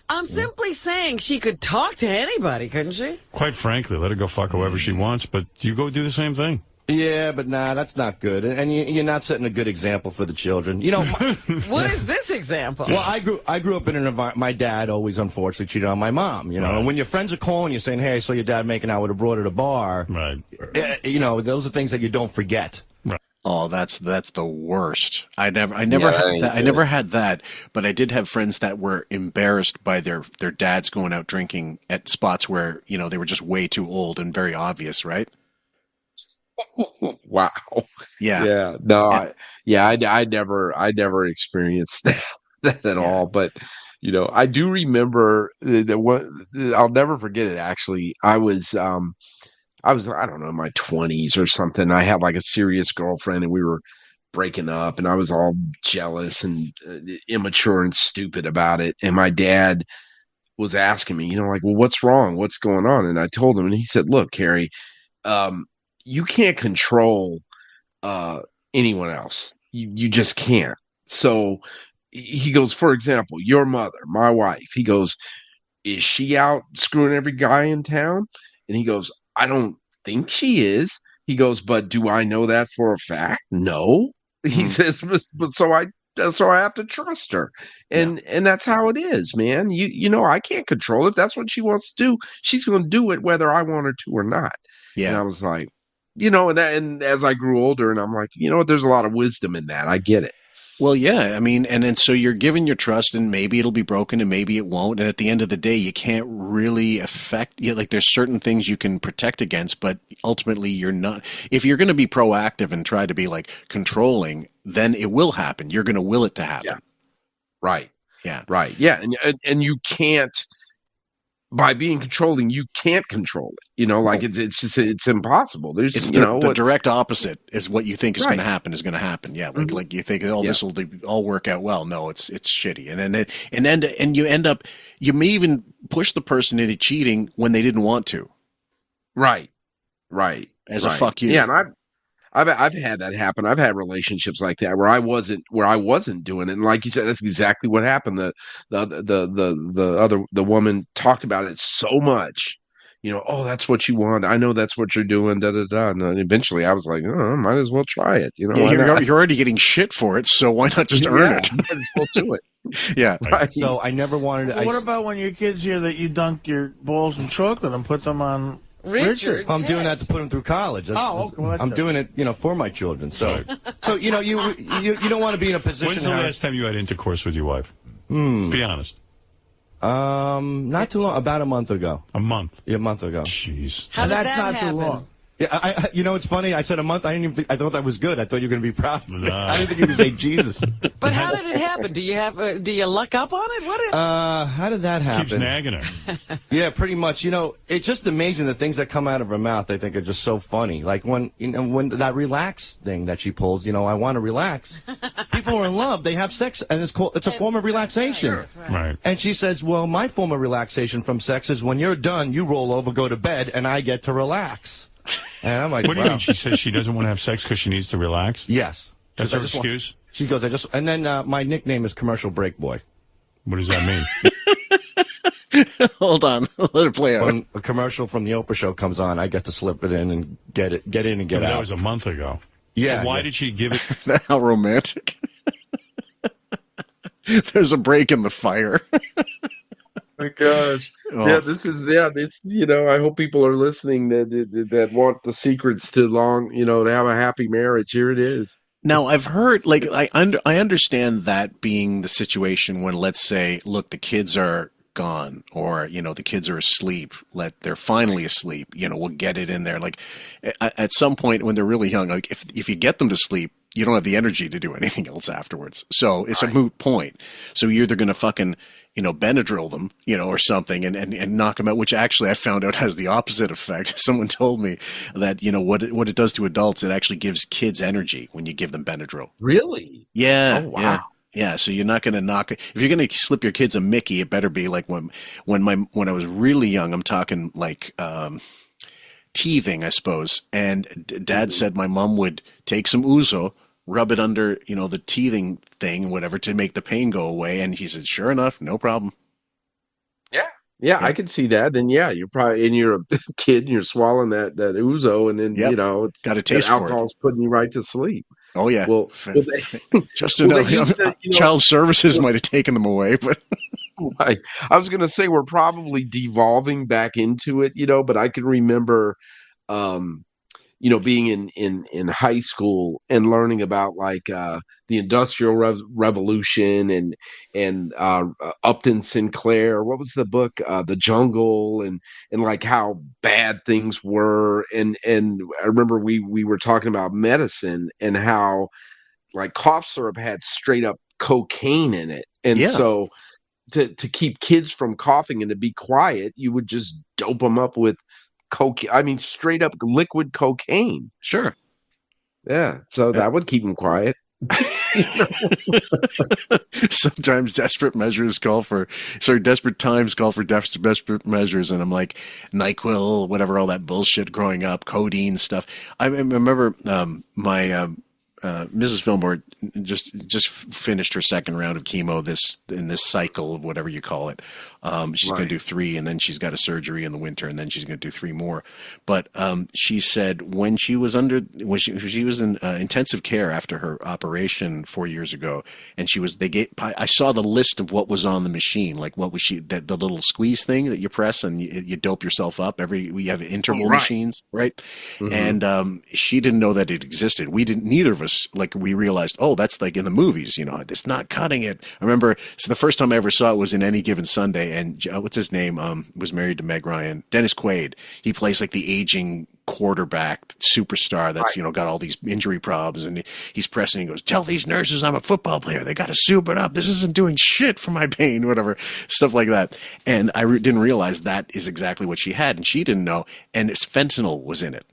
I'm simply saying she could talk to anybody, couldn't she? Quite frankly, let her go fuck whoever she wants, but you go do the same thing. Yeah, but that's not good, and you're not setting a good example for the children. What is this example? Well, I grew up in an environment. My dad always, unfortunately, cheated on my mom. Right. And when your friends are calling you saying, "Hey, I saw your dad making out with a broad at a bar," right? Those are things that you don't forget. Right. Oh, that's the worst. I never had that, but I did have friends that were embarrassed by their dads going out drinking at spots where they were just way too old and very obvious, right? Wow. Yeah. Yeah. No. I never experienced that at all. But I do remember the one. I'll never forget it. Actually, I was I don't know, in my 20s or something. I had like a serious girlfriend, and we were breaking up, and I was all jealous and immature and stupid about it. And my dad was asking me, like, well, what's wrong? What's going on? And I told him, and he said, look, Cary, you can't control anyone else. You just can't. So he goes, for example, your mother, my wife, he goes, is she out screwing every guy in town? And he goes, I don't think she is. He goes, but do I know that for a fact? No. He says, but so I have to trust her. And that's how it is, man. I can't control it. If that's what she wants to do, she's going to do it whether I want her to or not. Yeah. And I was like, and as I grew older, and I'm like, there's a lot of wisdom in that. I get it. Well, yeah, I mean, and then so you're giving your trust, and maybe it'll be broken, and maybe it won't. And at the end of the day, you can't really affect. Like, there's certain things you can protect against, but ultimately, you're not. If you're going to be proactive and try to be like controlling, then it will happen. You're going to will it to happen. Yeah. Right. Yeah. Right. Yeah. And you can't. By being controlling, you can't control it. Like it's impossible. There's the direct opposite is what you think is going to happen is going to happen. Yeah, like you think, this will all work out well. No, it's shitty, and you end up, you may even push the person into cheating when they didn't want to. Right. A fuck you. Yeah, and I've had that happen. I've had relationships like that where I wasn't doing it, and like you said, that's exactly what happened. The woman talked about it so much, oh, that's what you want. I know that's what you're doing. Da da da. And eventually, I was like, oh, I might as well try it. You're already getting shit for it, so why not just earn it? Might as well do it. Yeah. Right. So I never wanted to. Well, what about when your kids hear that you dunk your balls in chocolate and put them on Richard? I'm doing that to put them through college. I'm doing it, for my children. So, you don't want to be in a position. When's the last time you had intercourse with your wife? Be honest. Not too long. About a month ago. A month? Yeah, a month ago. Jeez. How did that's that not happen? too long. Yeah, you know, it's funny. I said a month. I didn't even think, I thought that was good. I thought you were going to be proud. I didn't think you would say Jesus. But how did it happen? Do you luck up on it? How did that happen? Keeps nagging her. Yeah, pretty much. You know, it's just amazing the things that come out of her mouth. I think are just so funny. Like when that relax thing that she pulls. You know, I want to relax. People are in love. They have sex, and it's a form of relaxation. Right. And she says, "Well, my form of relaxation from sex is when you're done, you roll over, go to bed, and I get to relax." And I'm like, what do you mean? She says she doesn't want to have sex because she needs to relax? Yes. That's her excuse? She goes, and then my nickname is Commercial Break Boy. What does that mean? Hold on. Let it play out. When a commercial from the Oprah show comes on, I get to slip it in and get in and get out. That was a month ago. Yeah. Well, why did she give it? How romantic. There's a break in the fire. My gosh. Oh. Yeah, this, I hope people are listening that want the secrets to to have a happy marriage. Here it is. Now, I've heard, like, I understand that being the situation when, let's say, look, the kids are gone, or, the kids are asleep, they're finally asleep, we'll get it in there. Like, at some point when they're really young, like, if you get them to sleep, you don't have the energy to do anything else afterwards. So it's a moot point. So you're either going to fucking, Benadryl them, or something and knock them out, which actually I found out has the opposite effect. Someone told me that, what it does to adults, it actually gives kids energy when you give them Benadryl. Really? Yeah. Oh, wow. Yeah. Yeah, so you're not going to knock it. If you're going to slip your kids a Mickey, it better be like when I was really young. I'm talking like teething, I suppose. And Dad said my mom would take some ouzo, rub it under, the teething thing, whatever, to make the pain go away. And he said, sure enough, no problem. Yeah, I can see that. Then you're probably, and you're a kid and you're swallowing that ouzo, and then it's got a taste for it. Alcohol's putting you right to sleep. Oh yeah. Well, just to know, child services might have taken them away, but I was going to say we're probably devolving back into it, but I can remember, being in high school and learning about like the Industrial Revolution and Upton Sinclair. What was the book? The Jungle, and like how bad things were. And I remember we were talking about medicine and how like cough syrup had straight up cocaine in it. And so to keep kids from coughing and to be quiet, you would just dope them up with cocaine. I mean, straight up liquid cocaine. Sure. Yeah. So that would keep them quiet. Sometimes desperate times call for desperate measures. And I'm like, NyQuil, whatever, all that bullshit growing up, codeine stuff. I remember my Mrs. Fillmore just finished her second round of chemo in this cycle of whatever you call it. She's going to do 3, and then she's got a surgery in the winter, and then she's going to do 3 more. But she said when she was in intensive care after her operation 4 years ago, and I saw the list of what was on the machine, like what was the little squeeze thing that you press and you dope yourself up. We have interval machines, right? Mm-hmm. And she didn't know that it existed. We didn't. Neither of us. Like we realized, that's like in the movies, it's not cutting it. I remember, so the first time I ever saw it was in Any Given Sunday, and what's his name? Was married to Meg Ryan. Dennis Quaid. He plays like the aging quarterback superstar that's got all these injury problems, and he's pressing. He goes, "Tell these nurses I'm a football player. They got to soup it up. This isn't doing shit for my pain," whatever, stuff like that. And I didn't realize that is exactly what she had, and she didn't know. And fentanyl was in it.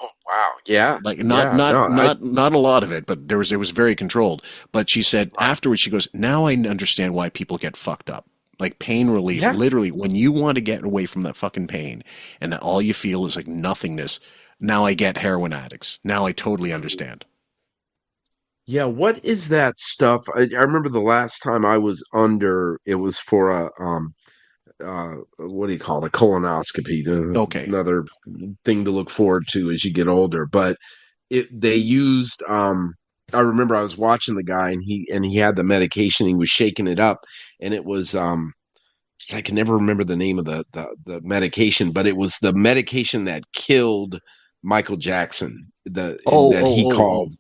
Oh, wow. Yeah. Like not a lot of it, but it was very controlled. But she said afterwards, she goes, "Now I understand why people get fucked up. Like pain relief, literally, when you want to get away from that fucking pain and all you feel is like nothingness. Now I get heroin addicts. Now I totally understand." Yeah. What is that stuff? I remember the last time I was under, it was for a, what do you call it? A colonoscopy. Okay. Another thing to look forward to as you get older. But they used, I remember I was watching the guy and he had the medication. He was shaking it up, and it was, I can never remember the name of the medication, but it was the medication that killed Michael Jackson. He called.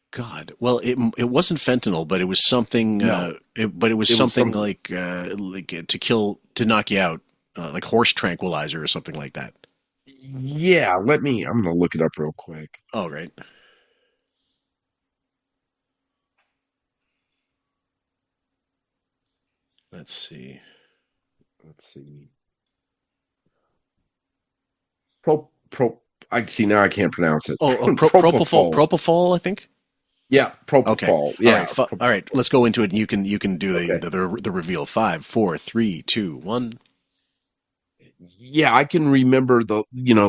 God, well, it wasn't fentanyl, but it was something. No. It was something like to knock you out, like horse tranquilizer or something like that. Yeah, I'm going to look it up real quick. Oh, right. Let's see. Pro, I see now I can't pronounce it. Oh, Propofol. propofol, I think. Yeah, Okay. propofol. All Yeah. right. All right. Let's go into it, and you can do Okay. the reveal. 5, 4, 3, 2, 1. Yeah, I can remember the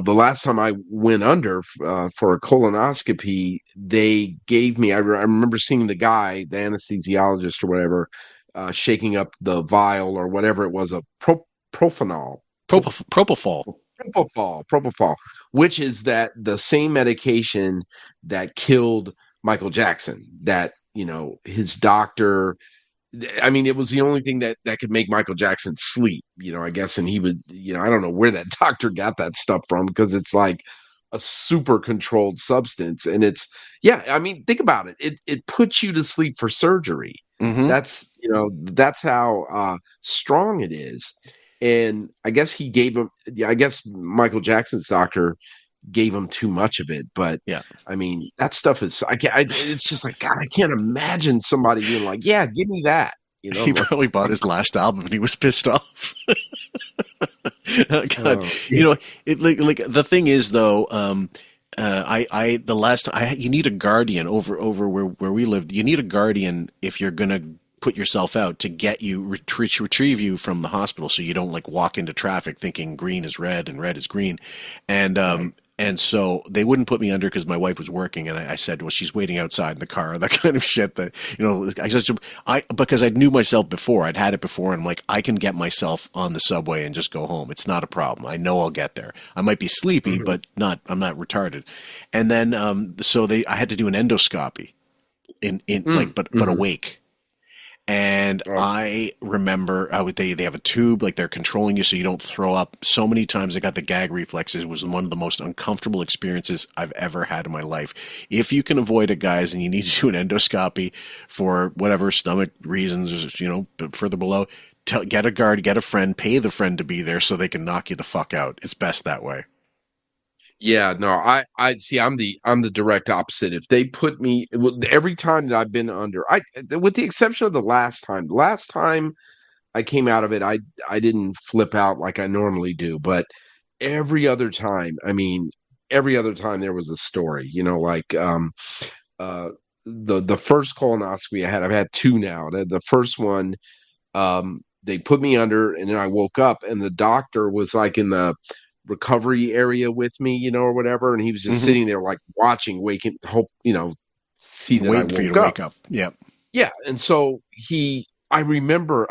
last time I went under for a colonoscopy, they gave me. I remember seeing the guy, the anesthesiologist or whatever, shaking up the vial or whatever it was, a profanol, Propofol. propofol, which is the same medication that killed Michael Jackson. That his doctor. I mean, it was the only thing that could make Michael Jackson sleep, I guess. And he would, I don't know where that doctor got that stuff from, because it's like a super controlled substance. And yeah, I mean, think about it. It puts you to sleep for surgery. Mm-hmm. That's how strong it is. And I guess I guess Michael Jackson's doctor gave him too much of it. But yeah, I mean, that stuff is, it's just like, God, I can't imagine somebody being like, yeah, give me that. He probably bought his last album and he was pissed off. God, yeah. Like the thing is though, the last time you need a guardian over where we lived. You need a guardian if you're gonna put yourself out to get you retrieve you from the hospital, so you don't like walk into traffic thinking green is red and red is green, and Right. And so they wouldn't put me under because my wife was working, and I said, well, she's waiting outside in the car, that kind of shit. That because I knew myself before, I'd had it before, and I'm like, I can get myself on the subway and just go home. It's not a problem. I know I'll get there. I might be sleepy, but I'm not retarded. And then I had to do an endoscopy but awake. And I remember they have a tube, like they're controlling you so you don't throw up. So many times I got the gag reflexes. It was one of the most uncomfortable experiences I've ever had in my life. If you can avoid it, guys, and you need to do an endoscopy for whatever stomach reasons, further below, get a guard, get a friend, pay the friend to be there so they can knock you the fuck out. It's best that way. Yeah, no, I see. I'm the direct opposite. If they put me, every time that I've been under, with the exception of the last time I came out of it, I didn't flip out like I normally do. But every other time, I mean, every other time there was a story. Like the first colonoscopy I had, I've had two now. The first one, they put me under, and then I woke up, and the doctor was like in the recovery area with me, or whatever, and he was just sitting there like watching, waking, hope, see that waiting I for you woke to up. wake up. Yeah. Yeah, and so I remember,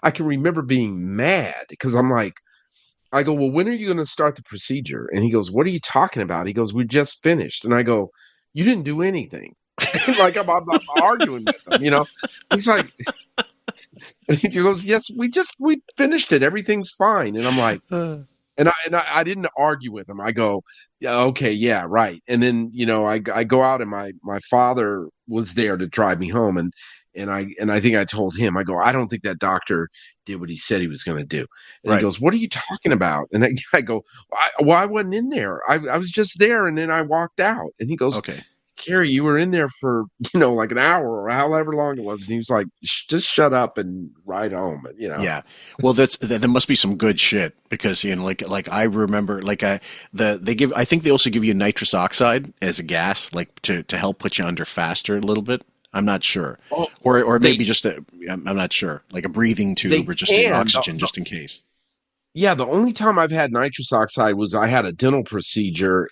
I can remember being mad because I'm like, I go, well, when are you going to start the procedure? And he goes, what are you talking about? He goes, we just finished. And I go, you didn't do anything. Like I'm arguing with him. He's like, and he goes, yes, we finished it. Everything's fine. And I'm like, and I didn't argue with him. I go, yeah, okay, yeah, right. And then I go out, and my father was there to drive me home, and I think I told him, I go, I don't think that doctor did what he said he was going to do. And Right. he goes, what are you talking about? And I go, I wasn't in there. I was just there, and then I walked out. And he goes, Okay. Cary, you were in there for like an hour or however long it was, and he was like, just shut up and ride home. Yeah. Well, there must be some good shit because like I remember I think they also give you nitrous oxide as a gas, like to help put you under faster a little bit. I'm not sure, or maybe I'm not sure, like a breathing tube or just the oxygen, just in case. Yeah, the only time I've had nitrous oxide was I had a dental procedure,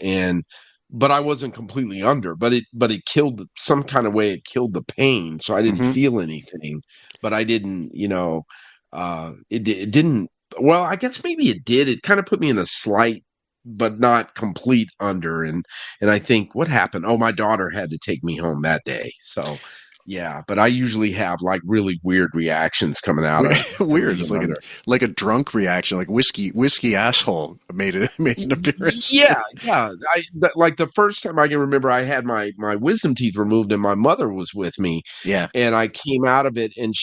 but I wasn't completely under, but it killed some kind of way. It killed the pain, so I didn't feel anything. But I didn't, it didn't. Well, I guess maybe it did. It kind of put me in a slight, but not complete under. And I think what happened? Oh, my daughter had to take me home that day. So Yeah, but I usually have like really weird reactions coming out of Weird. It's being under. like a drunk reaction, like whiskey asshole made an appearance. Yeah. Like the first time I can remember, I had my wisdom teeth removed, and my mother was with me. Yeah. And I came out of it, and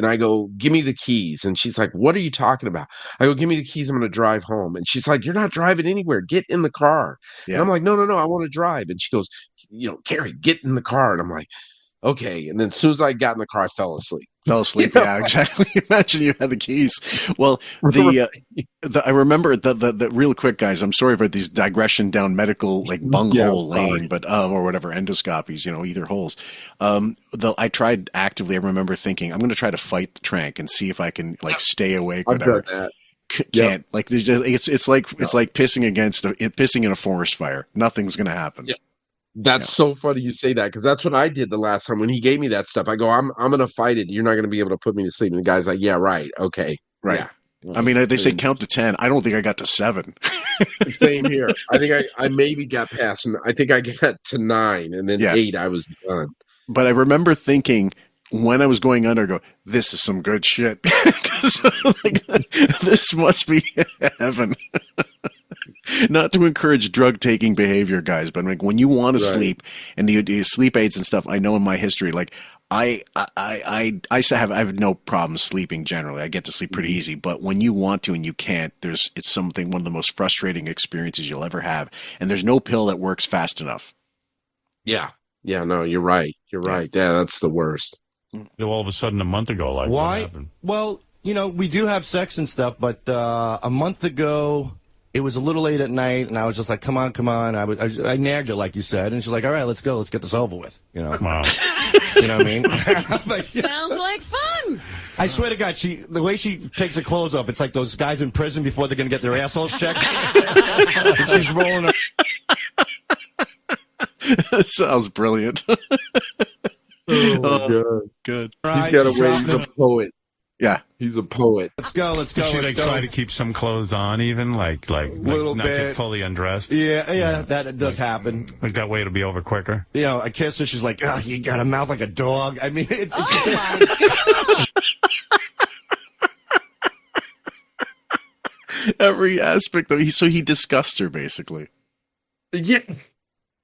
I go, "Give me the keys." And she's like, "What are you talking about?" I go, "Give me the keys. I'm going to drive home." And she's like, "You're not driving anywhere. Get in the car." And I'm like, "No, I want to drive." And she goes, "Cary, get in the car." And I'm like, "Okay." And then as soon as I got in the car, I fell asleep. Fell asleep. Yeah, exactly. Imagine you had the keys. Well, I remember the real quick, guys. I'm sorry about these digression down medical like bunghole lane, but or whatever endoscopies, either holes. I tried actively. I remember thinking I'm going to try to fight the trank and see if I can like stay awake. Whatever. I've done that. Can't like it's like pissing in a forest fire. Nothing's going to happen. Yeah. That's so funny you say that, because that's what I did the last time when he gave me that stuff. I go, I'm going to fight it. You're not going to be able to put me to sleep. And the guy's like, yeah, right. Okay. Right. Yeah. I mean, they say count to 10. I don't think I got to 7. Same here. I think I maybe got past, and I think I got to 9, and then 8, I was done. But I remember thinking when I was going under, I go, this is some good shit. This must be heaven. Not to encourage drug-taking behavior, guys, but like when you want to sleep and you do sleep aids and stuff, I know in my history, like I have no problem sleeping generally. I get to sleep pretty easy, but when you want to and you can't, it's one of the most frustrating experiences you'll ever have, and there's no pill that works fast enough. Yeah. Yeah, no, you're right. You're right. Yeah, that's the worst. All of a sudden, a month ago, like why? What happened? Well, we do have sex and stuff, but a month ago, it was a little late at night, and I was just like, come on. I nagged her, like you said, and she's like, all right, let's go. Let's get this over with. Wow. You know what I mean? Sounds like fun. I swear to God, the way she takes her clothes off, it's like those guys in prison before they're going to get their assholes checked. She's rolling her. That sounds brilliant. Oh, my God. Good. He's got a way. He's a poet. Yeah. He's a poet. Let's go. Should they try to keep some clothes on, even like little not bit. get fully undressed? Yeah, that does happen. Like that way it'll be over quicker. I kiss her. She's like, oh, you got a mouth like a dog. I mean, it's Oh my God. Every aspect of so he disgusts her basically. Yeah.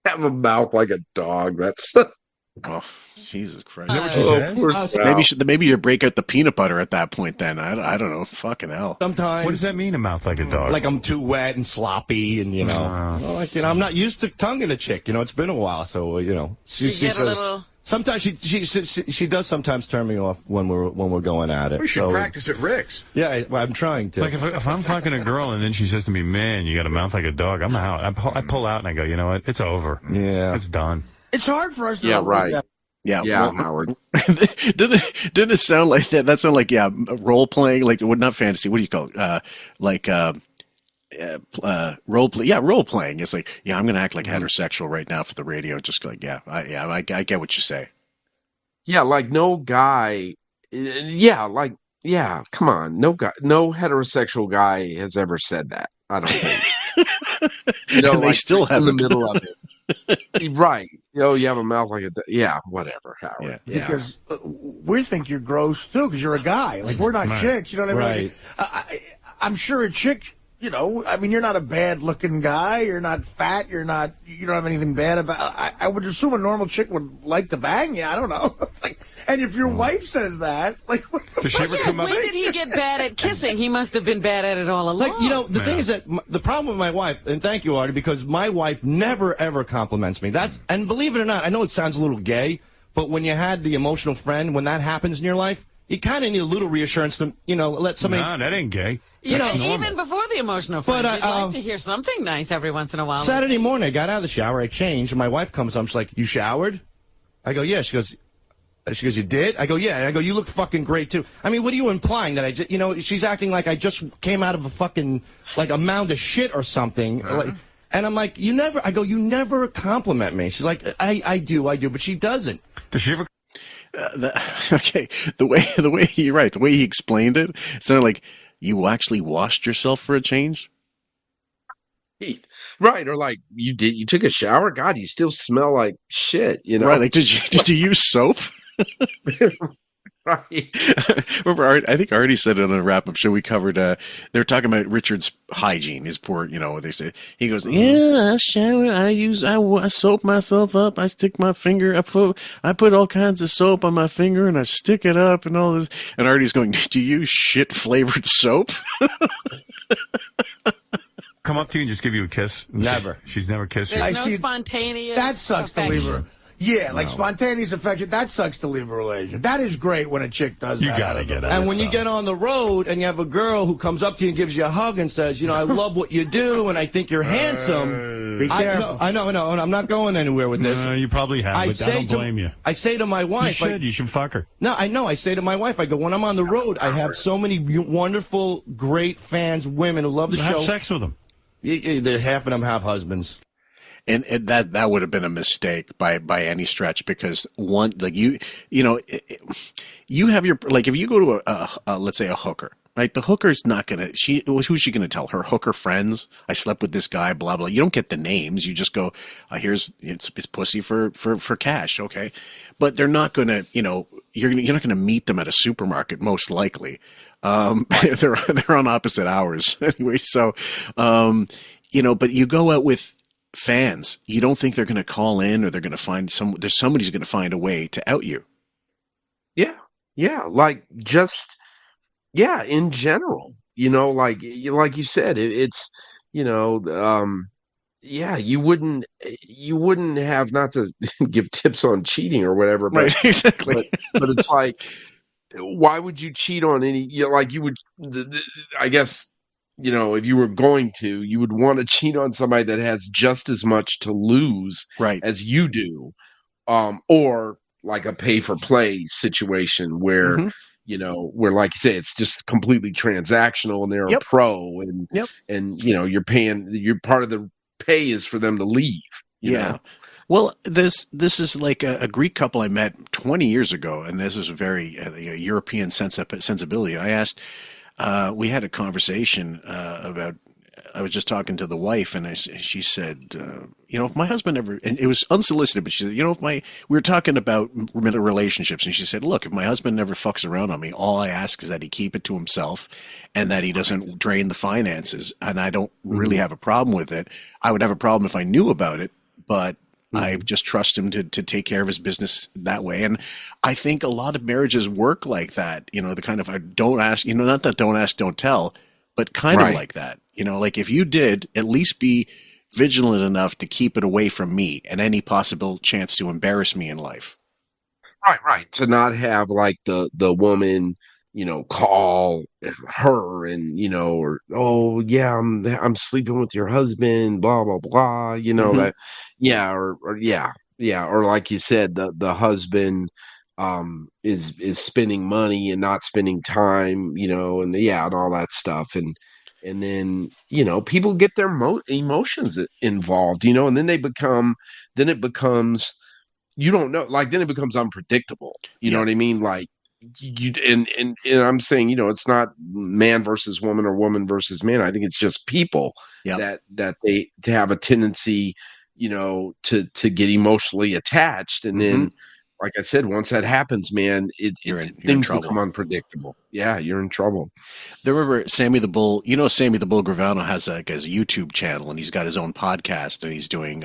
Have a mouth like a dog. That's oh, Jesus Christ! poor Sal. Maybe you break out the peanut butter at that point. Then I don't know. Fucking hell. Sometimes. What does that mean? A mouth like a dog? Like I'm too wet and sloppy, and I'm not used to tonguing a chick. It's been a while, so she's a little. Sometimes she does sometimes turn me off when we're going at it. We should practice at Rick's. Yeah, I'm trying to. Like if I'm fucking a girl and then she says to me, "Man, you got a mouth like a dog," I'm out. I pull out and I go, you know what? It's over. Yeah, it's done. It's hard for us to. Yeah, right. Yeah, Howard. Didn't it sound like that? That sounded like role playing, like not fantasy. What do you call it? Role play. Yeah, role playing. It's like, I'm going to act like heterosexual right now for the radio. Just like, I get what you say. Yeah, like no guy. Yeah, come on, no heterosexual guy has ever said that. I don't think. And they still have in the middle of it. Right. You have a mouth like a... Yeah, whatever, Howard. Yeah. Because we think you're gross, too, because you're a guy. Like, we're not chicks, you know what I mean? Right. I'm sure a chick, you're not a bad-looking guy. You're not fat. You don't have anything bad about... I would assume a normal chick would like to bang you. I don't know. And if your wife says that, like... Does she ever come up... When did he get bad at kissing? He must have been bad at it all along. The thing is that the problem with my wife, and thank you, Artie, because my wife never, ever compliments me. And believe it or not, I know it sounds a little gay, but when you had the emotional friend, when that happens in your life, you kind of need a little reassurance to, let somebody... No, that ain't gay. Even before the emotional friend, you'd like to hear something nice every once in a while. Saturday morning, I got out of the shower, I changed, and my wife comes home, she's like, you showered? I go, yeah. She goes, you did? I go, yeah. And I go, you look fucking great, too. I mean, what are you implying? That I just, she's acting like I just came out of a fucking, like a mound of shit or something. And I'm like, you never compliment me. She's like, I do, but she doesn't. Does she ever... Okay, the way you're right. The way he explained it, it sounded like you actually washed yourself for a change. Right, or like you took a shower. God, you still smell like shit. Right, like did you use soap? Right. Remember, I think Artie said it on a wrap-up show we covered. They were talking about Richard's hygiene, his poor, they say, he goes, yeah, I shower, I soap myself up, I stick my finger, I put all kinds of soap on my finger and I stick it up and all this. And Artie's going, do you use shit-flavored soap? Come up to you and just give you a kiss? Never. She's never kissed you? There's no spontaneous That sucks to leave her. Yeah, like spontaneous affection. That sucks to leave a relationship. That is great when a chick does that. You gotta get out. And when you get on the road and you have a girl who comes up to you and gives you a hug and says, I love what you do and I think you're handsome. Be careful. I know. I'm not going anywhere with this. You probably have, but I don't blame you. I say to my wife. You should fuck her. No, I know. I say to my wife, I go, when I'm on the road, I have so many wonderful, great fans, women who love the show. Have sex with them. Half of them have husbands. And that would have been a mistake by any stretch, because one, like you have your, like, if you go to a let's say a hooker, right? The hooker's not gonna, who's she gonna tell? Her hooker friends, I slept with this guy, blah blah. You don't get the names. You just go, it's pussy for cash, okay? But they're not gonna, you're not gonna meet them at a supermarket, most likely. They're on opposite hours anyway. So, but you go out with fans, you don't think they're going to call in, or they're going to find somebody's going to find a way to out you. Yeah. Like in general, like you said, it's, you wouldn't have, not to give tips on cheating or whatever, but right, exactly. but it's like, why would you cheat on any, like you would, I guess, if you were going to, you would want to cheat on somebody that has just as much to lose as you do, or like a pay for play situation where, where, like you say, it's just completely transactional and they're a pro, and you're paying, you're part of the pay is for them to leave. You know? Well, this is like a Greek couple I met 20 years ago, and this is a very European sensibility. I asked. We had a conversation about. I was just talking to the wife, and she said, if my husband ever, and it was unsolicited, but she said, we were talking about relationships, and she said, look, if my husband never fucks around on me, all I ask is that he keep it to himself, and that he doesn't drain the finances, and I don't really have a problem with it. I would have a problem if I knew about it, but I just trust him to take care of his business that way. And I think a lot of marriages work like that, the kind of, I don't ask, not that don't ask, don't tell, but kind of like that. Like if you did, at least be vigilant enough to keep it away from me and any possible chance to embarrass me in life. Right. To not have like the woman, call her and, or, oh yeah, I'm sleeping with your husband, blah, blah, blah, that, or like you said, the husband, is spending money and not spending time, and and all that stuff. And then, people get their emotions involved, and then it becomes, you don't know, like, then it becomes unpredictable. You know what I mean? Like, and I'm saying, it's not man versus woman or woman versus man. I think it's just people that they to have a tendency, to get emotionally attached. And then, like I said, once that happens, man, things become unpredictable. Yeah, you're in trouble. Remember Sammy the Bull? Sammy the Bull Gravano has his YouTube channel, and he's got his own podcast, and he's doing.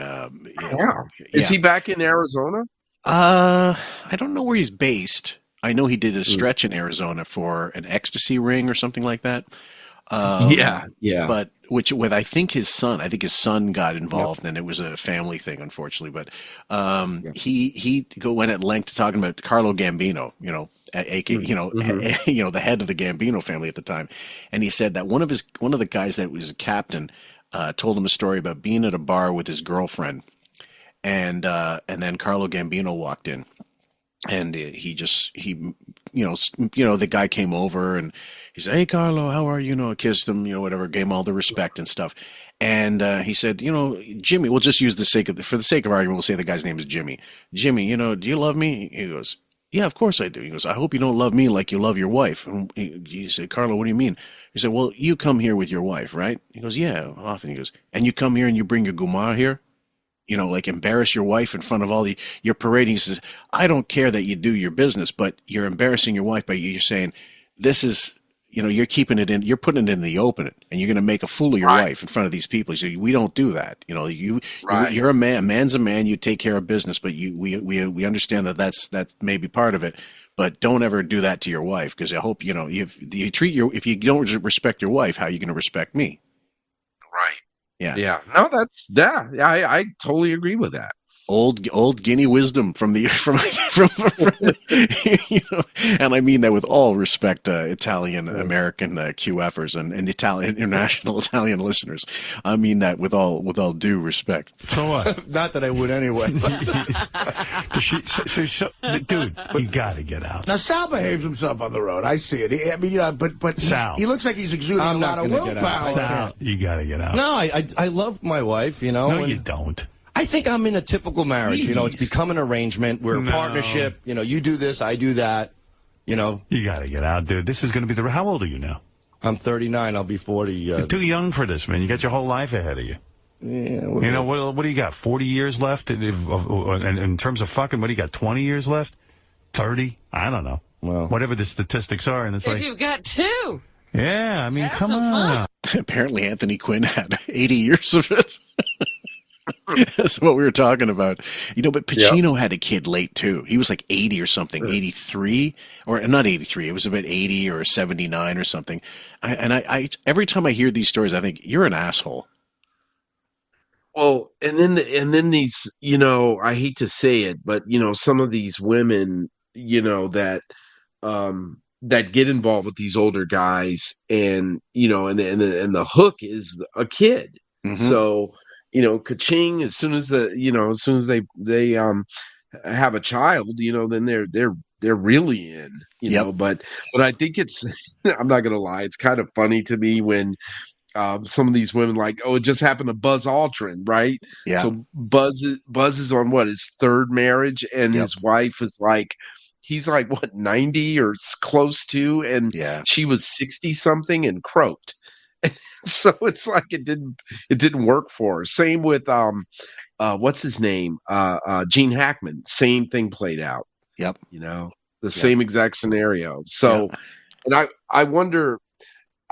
Is he back in Arizona? I don't know where he's based. I know he did a stretch in Arizona for an ecstasy ring or something like that. But with I think his son got involved, and it was a family thing, unfortunately. But he went at length talking about Carlo Gambino, the head of the Gambino family at the time, and he said that one of the guys that was a captain told him a story about being at a bar with his girlfriend, and then Carlo Gambino walked in. And the guy came over and he said, "Hey, Carlo, how are you?" Kissed him, whatever, gave him all the respect and stuff. And he said, Jimmy, we'll just use for the sake of argument, we'll say the guy's name is Jimmy. Jimmy, do you love me? He goes, "Yeah, of course I do." He goes, "I hope you don't love me like you love your wife." And he said, "Carlo, what do you mean?" He said, "Well, you come here with your wife, right?" He goes, "Yeah, often." He goes, "And you come here and you bring your gumar here?" like embarrass your wife in front of all you're parading. He says, I don't care that you do your business, but you're embarrassing your wife by you're saying, this is, you're keeping it in, you're putting it in the open, and you're going to make a fool of your wife in front of these people. So we don't do that. You're a man. A man's a man. You take care of business, but we understand that may be part of it. But don't ever do that to your wife, because I hope if you don't respect your wife, how are you going to respect me? Right. Yeah. Yeah. No, I totally agree with that. Old Guinea wisdom from and I mean that with all respect, Italian American QFers and international Italian listeners. I mean that with all due respect. So what? Not that I would anyway. Dude, you got to get out. Now Sal behaves himself on the road. I see it. But Sal, he looks like he's exuding a lot of willpower. Sal, you got to get out. No, I love my wife. No, you don't. I think I'm in a typical marriage. Jeez. It's become an arrangement. We're a partnership. You do this, I do that. You got to get out, dude. This is going to be how old are you now? I'm 39. I'll be 40. You're too young for this, man. You got your whole life ahead of you. Yeah. What do you got? 40 years left? And in terms of fucking, what do you got? 20 years left? 30? I don't know. Well, whatever the statistics are, and it's If you've got two. Yeah, I mean, Have come some on. Apparently, Anthony Quinn had 80 years of it. That's what we were talking about. But Pacino had a kid late, too. He was like 80 or something, 83, or not 83. It was about 80 or 79 or something. I every time I hear these stories, I think, you're an asshole. Well, and then these, I hate to say it, but, some of these women, that get involved with these older guys, and, and the hook is a kid. Mm-hmm. So, ka-ching, as soon as they have a child, then they're really in, but I think it's, I'm not going to lie, it's kind of funny to me when some of these women it just happened to Buzz Aldrin, right? Yeah. So Buzz is on his third marriage, and his wife is he's 90 or close to, and she was 60 something and croaked. So it's it didn't work for her. Same with what's his name? Gene Hackman. Same thing played out. Yep. The same exact scenario. So, and I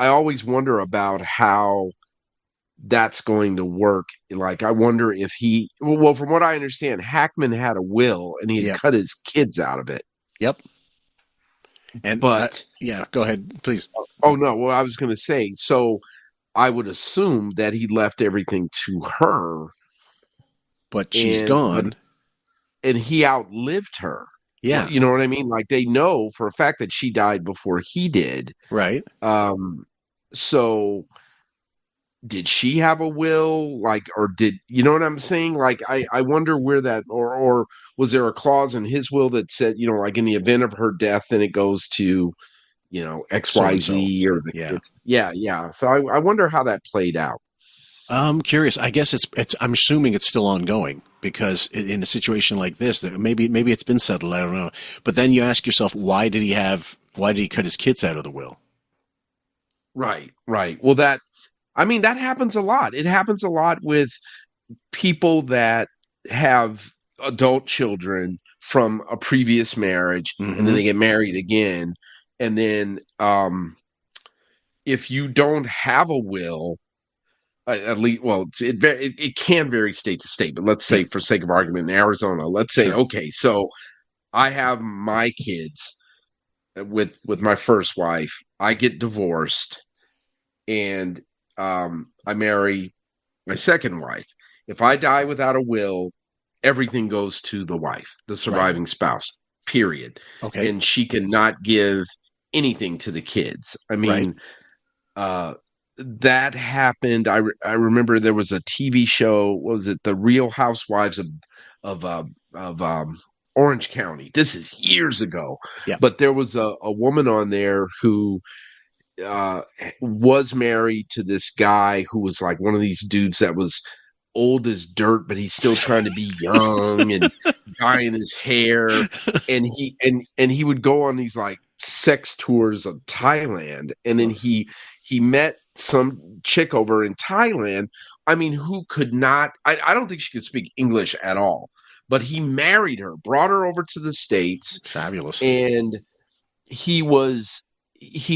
always wonder about how that's going to work. I wonder if from what I understand, Hackman had a will and he had cut his kids out of it. Yep. And go ahead, please. Oh no, well I was going to say, so I would assume that he left everything to her, but she's gone, and he outlived her. Yeah, you know what I mean. They know for a fact that she died before he did. Right. So did she have a will? Or did you know what I'm saying? I wonder where that, or was there a clause in his will that said, in the event of her death, then it goes to, XYZ or the kids. Yeah. So I wonder how that played out. I'm curious. I guess I'm assuming it's still ongoing, because in a situation like this, maybe it's been settled. I don't know. But then you ask yourself, why did he cut his kids out of the will? Right. Well, that happens a lot. It happens a lot with people that have adult children from a previous marriage, and then they get married again. And then if you don't have a will, at least, it can vary state to state, but let's say, for sake of argument, in Arizona, let's say, okay, so I have my kids with my first wife. I get divorced, and I marry my second wife. If I die without a will, everything goes to the wife, the surviving spouse, period. Okay. And she cannot give anything to the kids. I mean, that happened. I remember there was a TV show. What was it? The Real Housewives of Orange County. This is years ago. Yeah. But there was a woman on there who was married to this guy who was one of these dudes that was old as dirt, but he's still trying to be young and dyeing his hair. And he would go on these sex tours of Thailand. And then he met some chick over in Thailand. I mean, who could not? I don't think she could speak English at all. But he married her, brought her over to the States, Fabulous. and he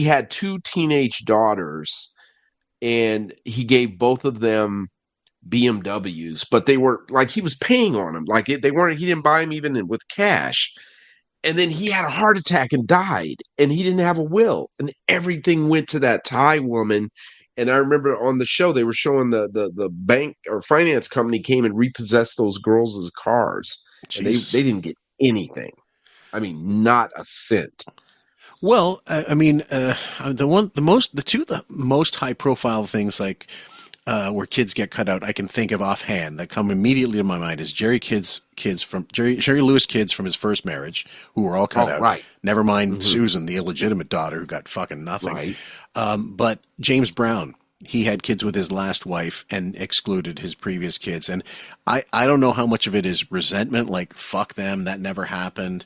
had two teenage daughters, and he gave both of them BMWs, but they were like he was paying on them, like they weren't. He didn't buy them even with cash. And then he had a heart attack and died, and he didn't have a will, and everything went to that Thai woman. And I remember on the show they were showing the bank or finance company came and repossessed those girls' cars, and they didn't get anything. I mean, not a cent. Well, I mean, the two most high profile things like where kids get cut out, I can think of offhand that come immediately to my mind is Jerry Lewis kids from his first marriage who were all cut out. Right. Never mind Susan, the illegitimate daughter who got fucking nothing. Right. But James Brown, he had kids with his last wife and excluded his previous kids. And I don't know how much of it is resentment, like fuck them, that never happened.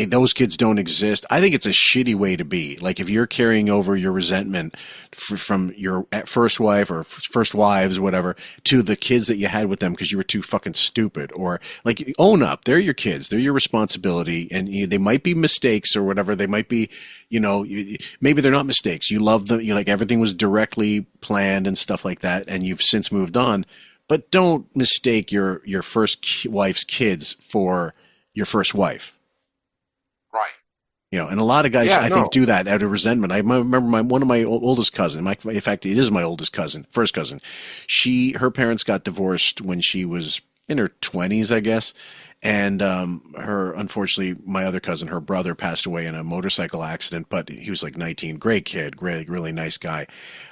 Those kids don't exist. I think it's a shitty way to be. Like if you're carrying over your resentment from your first wife or first wives, whatever, to the kids that you had with them because you were too fucking stupid, or like own up. They're your kids. They're your responsibility, and they might be mistakes or whatever. They might be, maybe they're not mistakes. You love them. Like everything was directly planned and stuff like that, and you've since moved on. But don't mistake your first wife's kids for your first wife. Right. And a lot of guys, I think, do that out of resentment. I remember one of my oldest cousin, in fact, it is my oldest cousin, first cousin. Her parents got divorced when she was in her 20s, I guess. And unfortunately, my other cousin, her brother, passed away in a motorcycle accident, but he was like 19, great kid, really nice guy.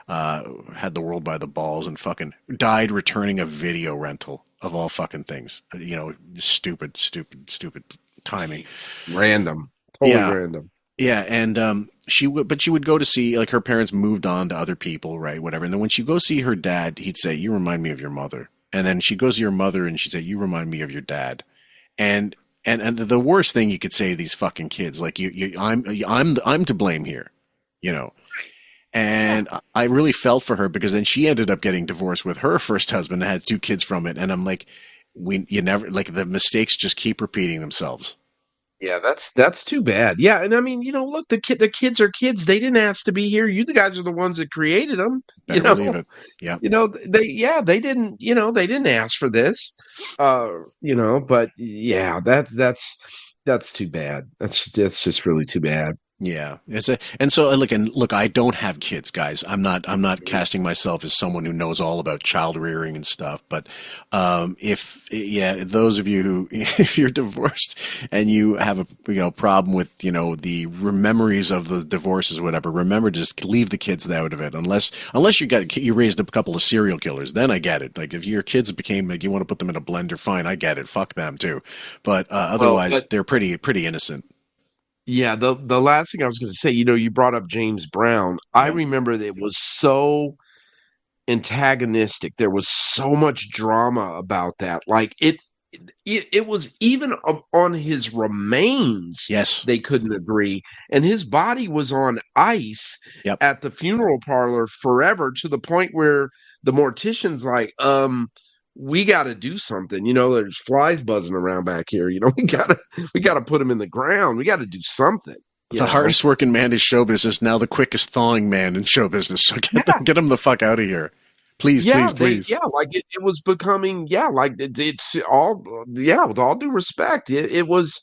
Had the world by the balls and fucking died returning a video rental of all fucking things. Stupid timing. Random. Totally random. Yeah, and she would go to see, like, her parents moved on to other people, right, whatever. And then when she'd go see her dad, he'd say, "You remind me of your mother." And then she'd go see her mother and she'd say, "You remind me of your dad." And the worst thing you could say to these fucking kids, like, I'm to blame here, And I really felt for her because then she ended up getting divorced with her first husband and had 2 kids from it. And I'm like, the mistakes just keep repeating themselves. Yeah, that's too bad. Yeah, and I mean, look, the kids are kids. They didn't ask to be here. You the guys are the ones that created them. Better believe it. Yeah. They didn't, they didn't ask for this. But yeah, that's too bad. That's just really too bad. Yeah, look, I don't have kids, guys. I'm not casting myself as someone who knows all about child rearing and stuff. But those of you who, if you're divorced and you have a problem with the memories of the divorces, or whatever, remember, just leave the kids out of it. Unless you raised a couple of serial killers, then I get it. Like if your kids became like you want to put them in a blender, fine, I get it. Fuck them too. But otherwise, they're pretty innocent. Yeah, the last thing I was going to say, you brought up James Brown. I remember that it was so antagonistic. There was so much drama about that. Like it was even on his remains. Yes, they couldn't agree, and his body was on ice at the funeral parlor forever, to the point where the mortician's like, we got to do something. There's flies buzzing around back here. We gotta put him in the ground. We got to do something. The hardest working man in show business, now the quickest thawing man in show business. So get him the fuck out of here. Please, please. Like it was becoming, like it's all, with all due respect, it was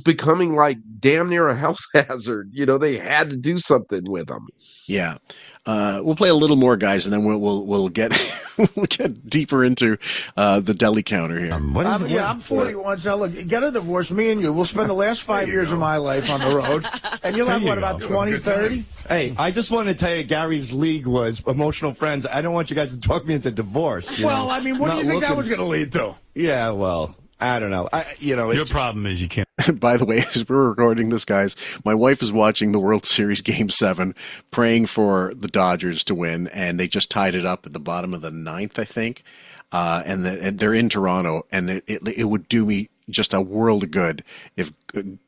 becoming like damn near a health hazard. They had to do something with him. Yeah. We'll play a little more, guys, and then we'll get we'll get deeper into the deli counter here. I'm 41. So look, get a divorce. Me and you. We'll spend the last 5 years of my life on the road, and you'll have about 20, 30. Hey, I just want to tell you, Gary's league was emotional friends. I don't want you guys to talk me into divorce. Well, I mean, what do you think that was going to lead to? Yeah, well, I don't know. Your problem is you can't. By the way, as we're recording this, guys, my wife is watching the World Series Game 7, praying for the Dodgers to win, and they just tied it up at the bottom of the 9th, I think. And they're in Toronto, and it would do me just a world of good if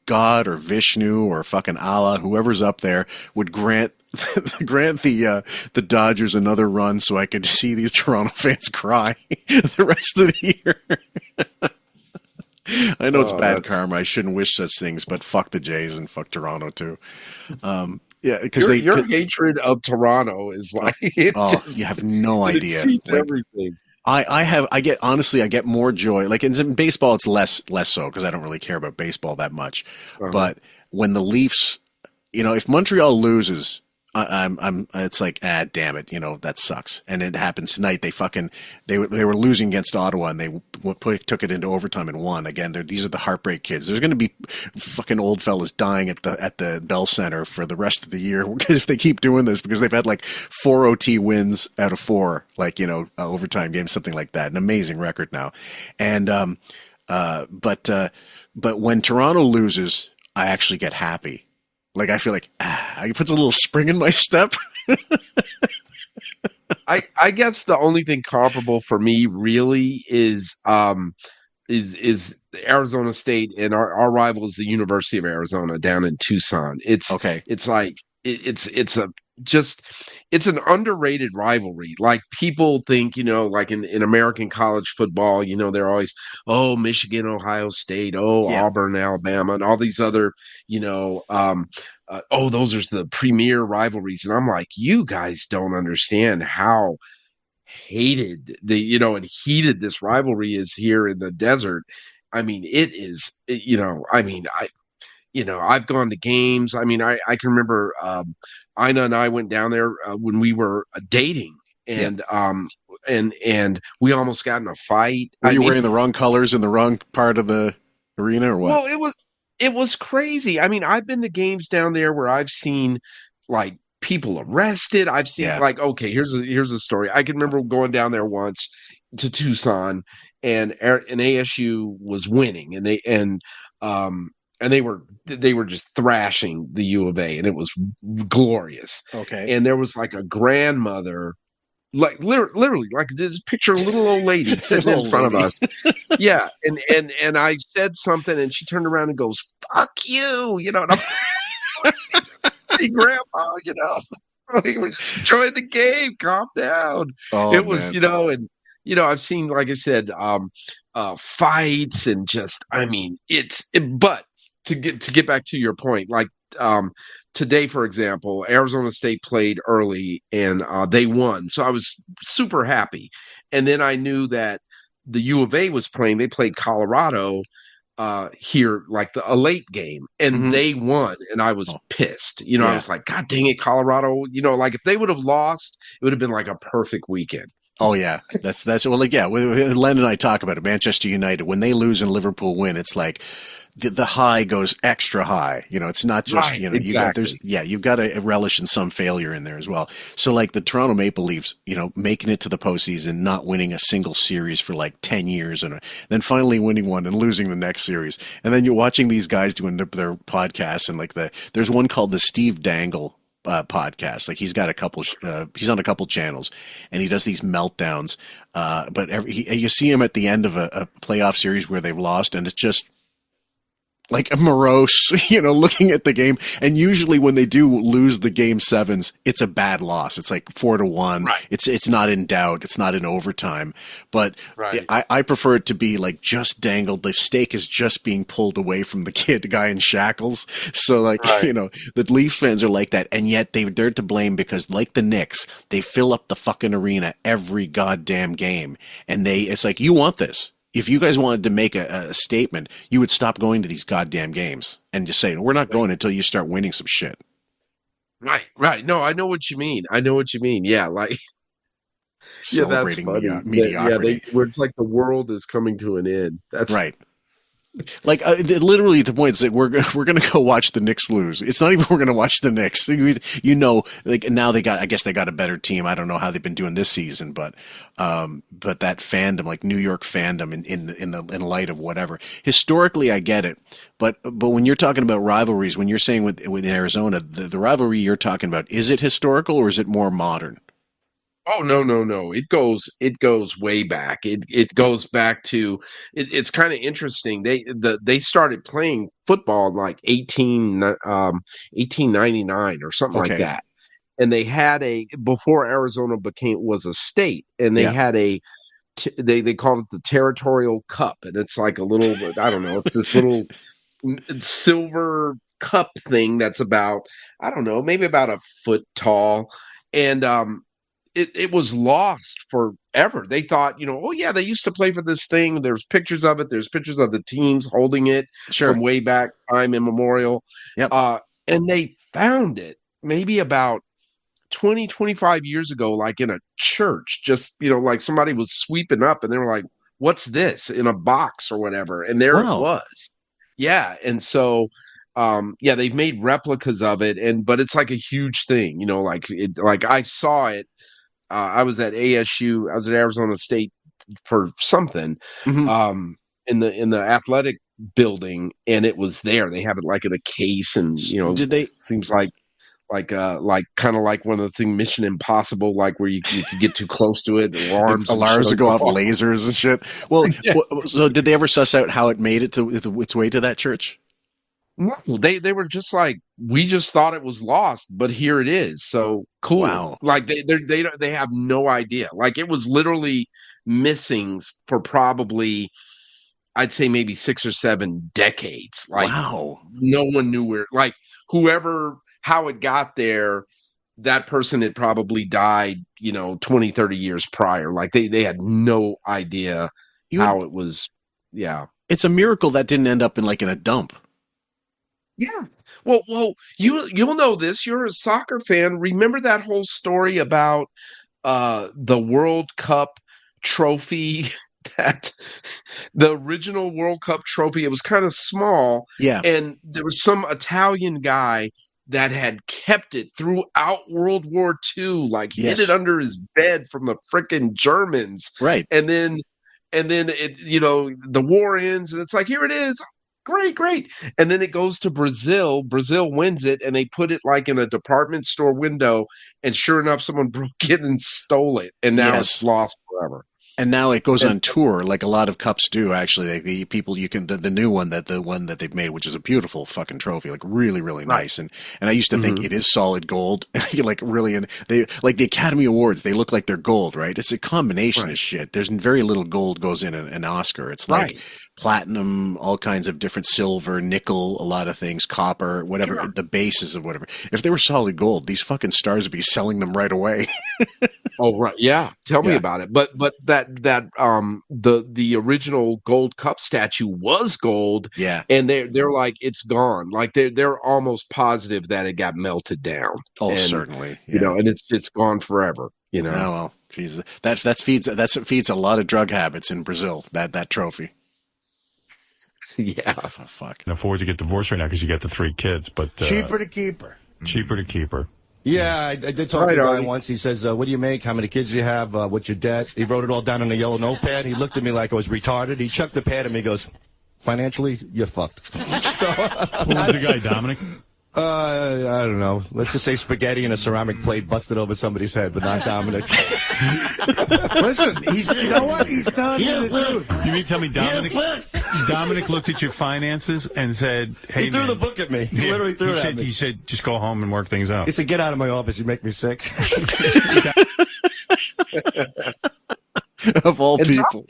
God or Vishnu or fucking Allah, whoever's up there, would grant the Dodgers another run so I could see these Toronto fans cry the rest of the year. I know it's bad karma. I shouldn't wish such things, but fuck the Jays and fuck Toronto too. Yeah, because your hatred of Toronto is like you have no idea. It exceeds everything. I get more joy. Like in baseball, it's less so because I don't really care about baseball that much. But when the Leafs, if Montreal loses, it's like, damn it, that sucks. And it happens tonight. They were losing against Ottawa and they took it into overtime and won. Again, these are the heartbreak kids. There's going to be fucking old fellas dying at the Bell Center for the rest of the year if they keep doing this, because they've had like 4 OT wins out of 4, overtime games, something like that. An amazing record now. And, but when Toronto loses, I actually get happy. Like, I feel like, it puts a little spring in my step. I guess the only thing comparable for me really is Arizona State, and our rival is the University of Arizona down in Tucson. It's like it's an underrated rivalry. Like, people think, like in American college football, they're always, Michigan, Ohio State, Auburn, Alabama, and all these other, those are the premier rivalries. And I'm like, you guys don't understand how hated and heated this rivalry is here in the desert. I mean, it is, I've gone to games. I mean, I can remember Ina and I went down there when we were dating, and and we almost got in a fight. Were you wearing the wrong colors in the wrong part of the arena, or what? Well, it was crazy. I mean, I've been to games down there where I've seen like people arrested. I've seen here's a story. I can remember going down there once to Tucson, and ASU was winning, and they were just thrashing the U of A, and it was glorious. Okay. And there was like a grandmother, like literally, like this picture, a little old lady sitting in front of us. Yeah. And I said something, and she turned around and goes, "Fuck you," and I'm see grandma, we were enjoying the game. Calm down. It was, man. I've seen, like I said, fights, and just, I mean, but to get back to your point, like today, for example, Arizona State played early and they won. So I was super happy. And then I knew that the U of A was playing. They played Colorado here, like a late game, and they won. And I was pissed. I was like, God dang it, Colorado. Like if they would have lost, it would have been like a perfect weekend. Oh yeah, that's well, like, yeah. Len and I talk about it. Manchester United, when they lose and Liverpool win, it's like the high goes extra high. It's not just exactly. You've got to relish in some failure in there as well. So like the Toronto Maple Leafs, making it to the postseason, not winning a single series for like 10 years, and then finally winning one and losing the next series, and then you're watching these guys doing their podcasts, and like there's one called the Steve Dangle podcast. Like he's got he's on a couple channels, and he does these meltdowns. But you see him at the end of a playoff series where they've lost, and it's just like a morose, looking at the game. And usually when they do lose the game 7s, it's a bad loss. It's like 4-1. Right. It's not in doubt. It's not in overtime. But right. I prefer it to be like just dangled. The stake is just being pulled away from the guy in shackles. So like, the Leafs fans are like that. And yet they're to blame because, like the Knicks, they fill up the fucking arena every goddamn game. And it's like, you want this. If you guys wanted to make a statement, you would stop going to these goddamn games and just say, we're not going until you start winning some shit. Right. No, I know what you mean. Yeah, like celebrating mediocrity. Where it's like the world is coming to an end. That's right. Like literally, the point is that we're gonna go watch the Knicks lose. It's not even we're gonna watch the Knicks. Like now I guess they got a better team. I don't know how they've been doing this season, but that fandom, like New York fandom, in light of whatever. Historically, I get it, but when you're talking about rivalries, when you're saying with Arizona, the rivalry you're talking about, is it historical or is it more modern? Oh, no. It goes way back. It goes back to it's kind of interesting. They started playing football in like 1899 or something like Okay. that. And they had before Arizona was a state, and they Yeah. had they called it the Territorial Cup, and it's like a little, I don't know, it's this little silver cup thing that's about, I don't know, maybe about a foot tall. And it was lost forever. They thought, oh yeah, they used to play for this thing. There's pictures of it. There's pictures of the teams holding it Sure. from way back time immemorial. Yep. And they found it maybe about 20, 25 years ago, like in a church, just, like somebody was sweeping up and they were like, what's this, in a box or whatever? And there it Wow. was. Yeah. And so, they've made replicas of it, but it's like a huge thing, like I saw it. I was at ASU. I was at Arizona State for something, Mhm. in the athletic building, and it was there. They have it like in a case, and Did they? seems like kind of like one of the things Mission Impossible, like where if you get too close to it, alarms Alarms go off, lasers and shit. Well, Yeah. so did they ever suss out how it made it to its way to that church? No, they were just like, we just thought it was lost, but here it is. So cool. Wow. Like they have no idea. Like it was literally missing for probably, I'd say maybe 6 or 7 decades. Like Wow. no one knew where, like how it got there. That person had probably died, 20, 30 years prior. Like they had no idea how it was. Yeah. It's a miracle that didn't end up in a dump. Yeah. Well, you'll know this. You're a soccer fan. Remember that whole story about the World Cup trophy, that the original World Cup trophy, it was kind of small. Yeah. And there was some Italian guy that had kept it throughout World War II, like hid it under his bed from the frickin' Germans. Right. And then it, the war ends and it's like, here it is. Great. And then it goes to Brazil. Brazil wins it, and they put it like in a department store window. And sure enough, someone broke in and stole it, and now it's lost forever. And now it goes on tour, like a lot of cups do. Actually, the people the new one that they've made, which is a beautiful fucking trophy, like really, really nice. And I used to think it is solid gold, like really. And they like the Academy Awards, they look like they're gold, right? It's a combination of shit. There's very little gold goes in an Oscar. It's like platinum, all kinds of different silver, nickel, a lot of things, copper, whatever, the bases of whatever. If they were solid gold, these fucking stars would be selling them right away. Oh, right. Yeah. Tell me about it. But that the original gold cup statue was gold. Yeah. And they're like, it's gone. Like they're almost positive that it got melted down. Oh, and, certainly. Yeah. And it's gone forever. Oh, well, Jesus. That feeds a lot of drug habits in Brazil, that trophy. Yeah. Oh, fuck. Can afford to get divorced right now because you got the 3 kids, but cheaper to keep her. Cheaper to keep her. Yeah, I did talk to a guy once. He says, what do you make? How many kids do you have? What's your debt? He wrote it all down on a yellow notepad. He looked at me like I was retarded. He chucked the pad at me and goes, financially, you're fucked. Who was the guy, Dominic? I don't know. Let's just say spaghetti in a ceramic plate busted over somebody's head, but not Dominic. Listen, you know what? He's telling you the truth. You mean tell me Dominic looked at your finances and said, hey, he threw the book at me. He literally threw it at me. He said, just go home and work things out. He said, get out of my office. You make me sick. Of all people.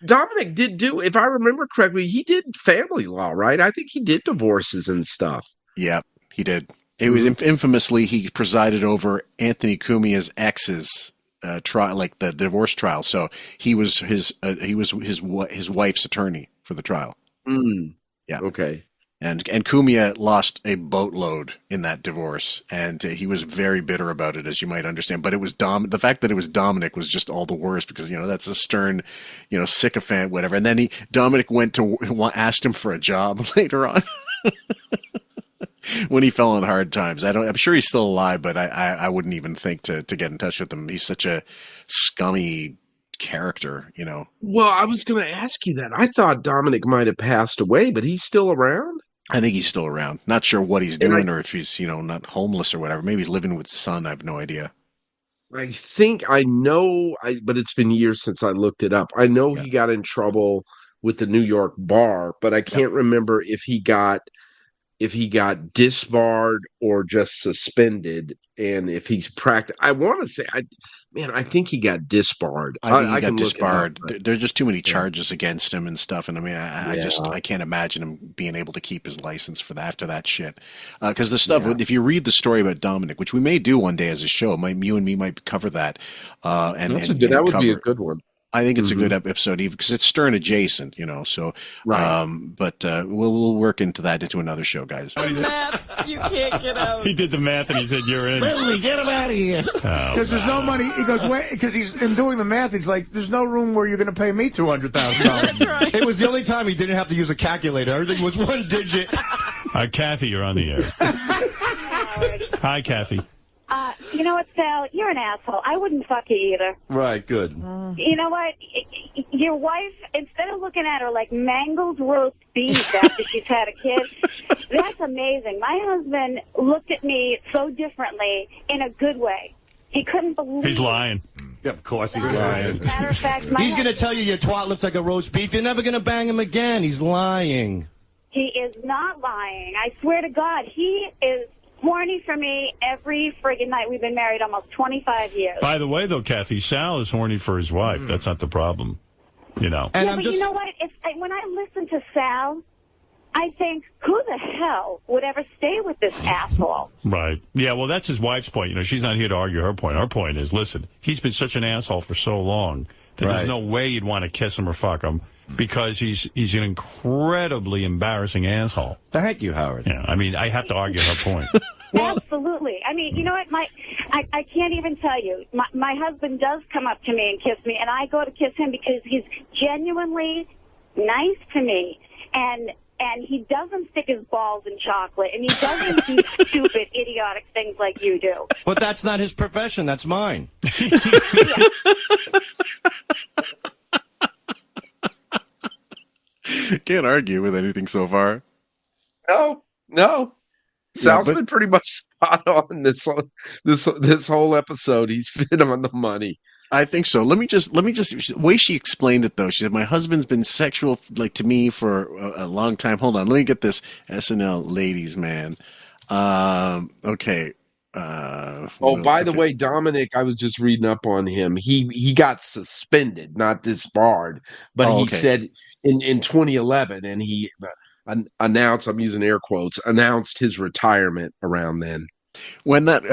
Dominic did do, if I remember correctly, he did family law, right? I think he did divorces and stuff. Yeah, he did. It was infamously, he presided over Anthony Cumia's ex's trial, like the divorce trial. So he was his wife's attorney for the trial. Yeah. Okay. And Cumia lost a boatload in that divorce, and he was very bitter about it, as you might understand. But it was the fact that it was Dominic was just all the worse because that's a stern, sycophant, whatever. And then Dominic went to asked him for a job later on. When he fell on hard times. I'm sure he's still alive, but I wouldn't even think to get in touch with him. He's such a scummy character, Well, I was going to ask you that. I thought Dominic might have passed away, but he's still around? I think he's still around. Not sure what he's doing or if he's, not homeless or whatever. Maybe he's living with his son. I have no idea. I think I know, but it's been years since I looked it up. I know Yeah. he got in trouble with the New York bar, but I can't remember if he got disbarred or just suspended, and if he's practiced. I want to say, I think he got disbarred. I think he I got can look it up, disbarred. but There's just too many charges against him and stuff. And I mean, yeah, I can't imagine him being able to keep his license for that after that shit. Because the stuff, if you read the story about Dominic, which we may do one day as a show, you and me might cover that. that would be a good one. I think it's a good episode, even because it's Stern adjacent, So, Right. But we'll work into another show, guys. Math, you can't get out. He did the math and he said, "You're in." Billy, get him out of here. Because there's no money. He goes, wait, because he's in doing the math. He's like, there's no room where you're going to pay me $200,000. That's right. It was the only time he didn't have to use a calculator. Everything was one digit. Kathy, you're on the air. Hi, Kathy. You know what, Sal? You're an asshole. I wouldn't fuck you either. Right, good. You know what? Your wife, instead of looking at her like mangled roast beef after she's had a kid, that's amazing. My husband looked at me so differently in a good way. He couldn't believe He's lying. Yeah, of course he's lying. Matter of fact, He's going to tell you your twat looks like a roast beef. You're never going to bang him again. He's lying. He is not lying. I swear to God, he is horny for me every friggin' night. We've been married almost 25 years. By the way, though, Kathy, Sal is horny for his wife. That's not the problem, And yeah, but you know what? When I listen to Sal, I think, who the hell would ever stay with this asshole? Right. Yeah, well, that's his wife's point. She's not here to argue her point. Her point is, listen, he's been such an asshole for so long that there's no way you'd want to kiss him or fuck him because he's an incredibly embarrassing asshole. Thank you, Howard. Yeah, I mean, I have to argue her point. Absolutely. I mean, you know what? I can't even tell you. My husband does come up to me and kiss me, and I go to kiss him because he's genuinely nice to me. And he doesn't stick his balls in chocolate, and he doesn't do stupid, idiotic things like you do. But that's not his profession. That's mine. Can't argue with anything so far. No. Sal's been pretty much spot on this whole episode. He's been on the money. I think so. Let me just the way she explained it though. She said my husband's been sexual to me for a long time. Hold on, let me get this SNL ladies man. Okay. By the way, Dominic, I was just reading up on him. He got suspended, not disbarred, but he said in 2011, and he announced, I'm using air quotes, announced his retirement around then. When that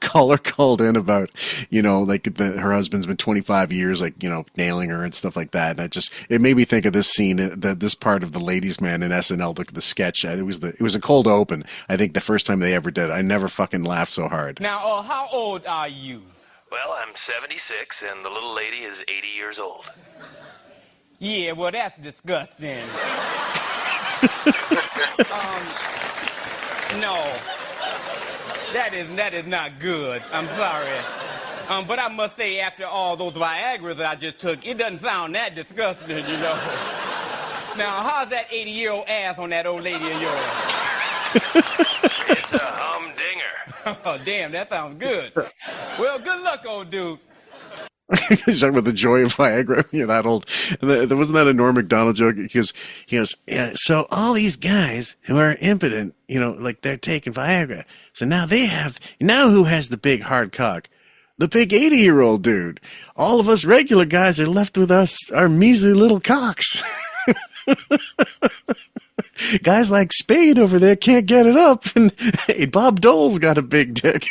caller called in about, her husband's been 25 years, nailing her and stuff like that. And it made me think of this scene, this part of the ladies man in SNL, the sketch. It was a cold open. I think the first time they ever did it. I never fucking laughed so hard. Now, how old are you? Well, I'm 76 and the little lady is 80 years old. Yeah, well, that's disgusting. No. That is not good. I'm sorry. But I must say, after all those Viagra's that I just took, it doesn't sound that disgusting, Now, how's that 80-year-old ass on that old lady of yours? It's a humdinger. Oh, damn, that sounds good. Well, good luck, old dude. He's talking about the joy of Viagra. That old. Wasn't that a Norm Macdonald joke? He goes, yeah, so all these guys who are impotent, they're taking Viagra. So now who has the big hard cock? The big 80-year-old dude. All of us regular guys are left with our measly little cocks. Guys like Spade over there can't get it up. And hey, Bob Dole's got a big dick.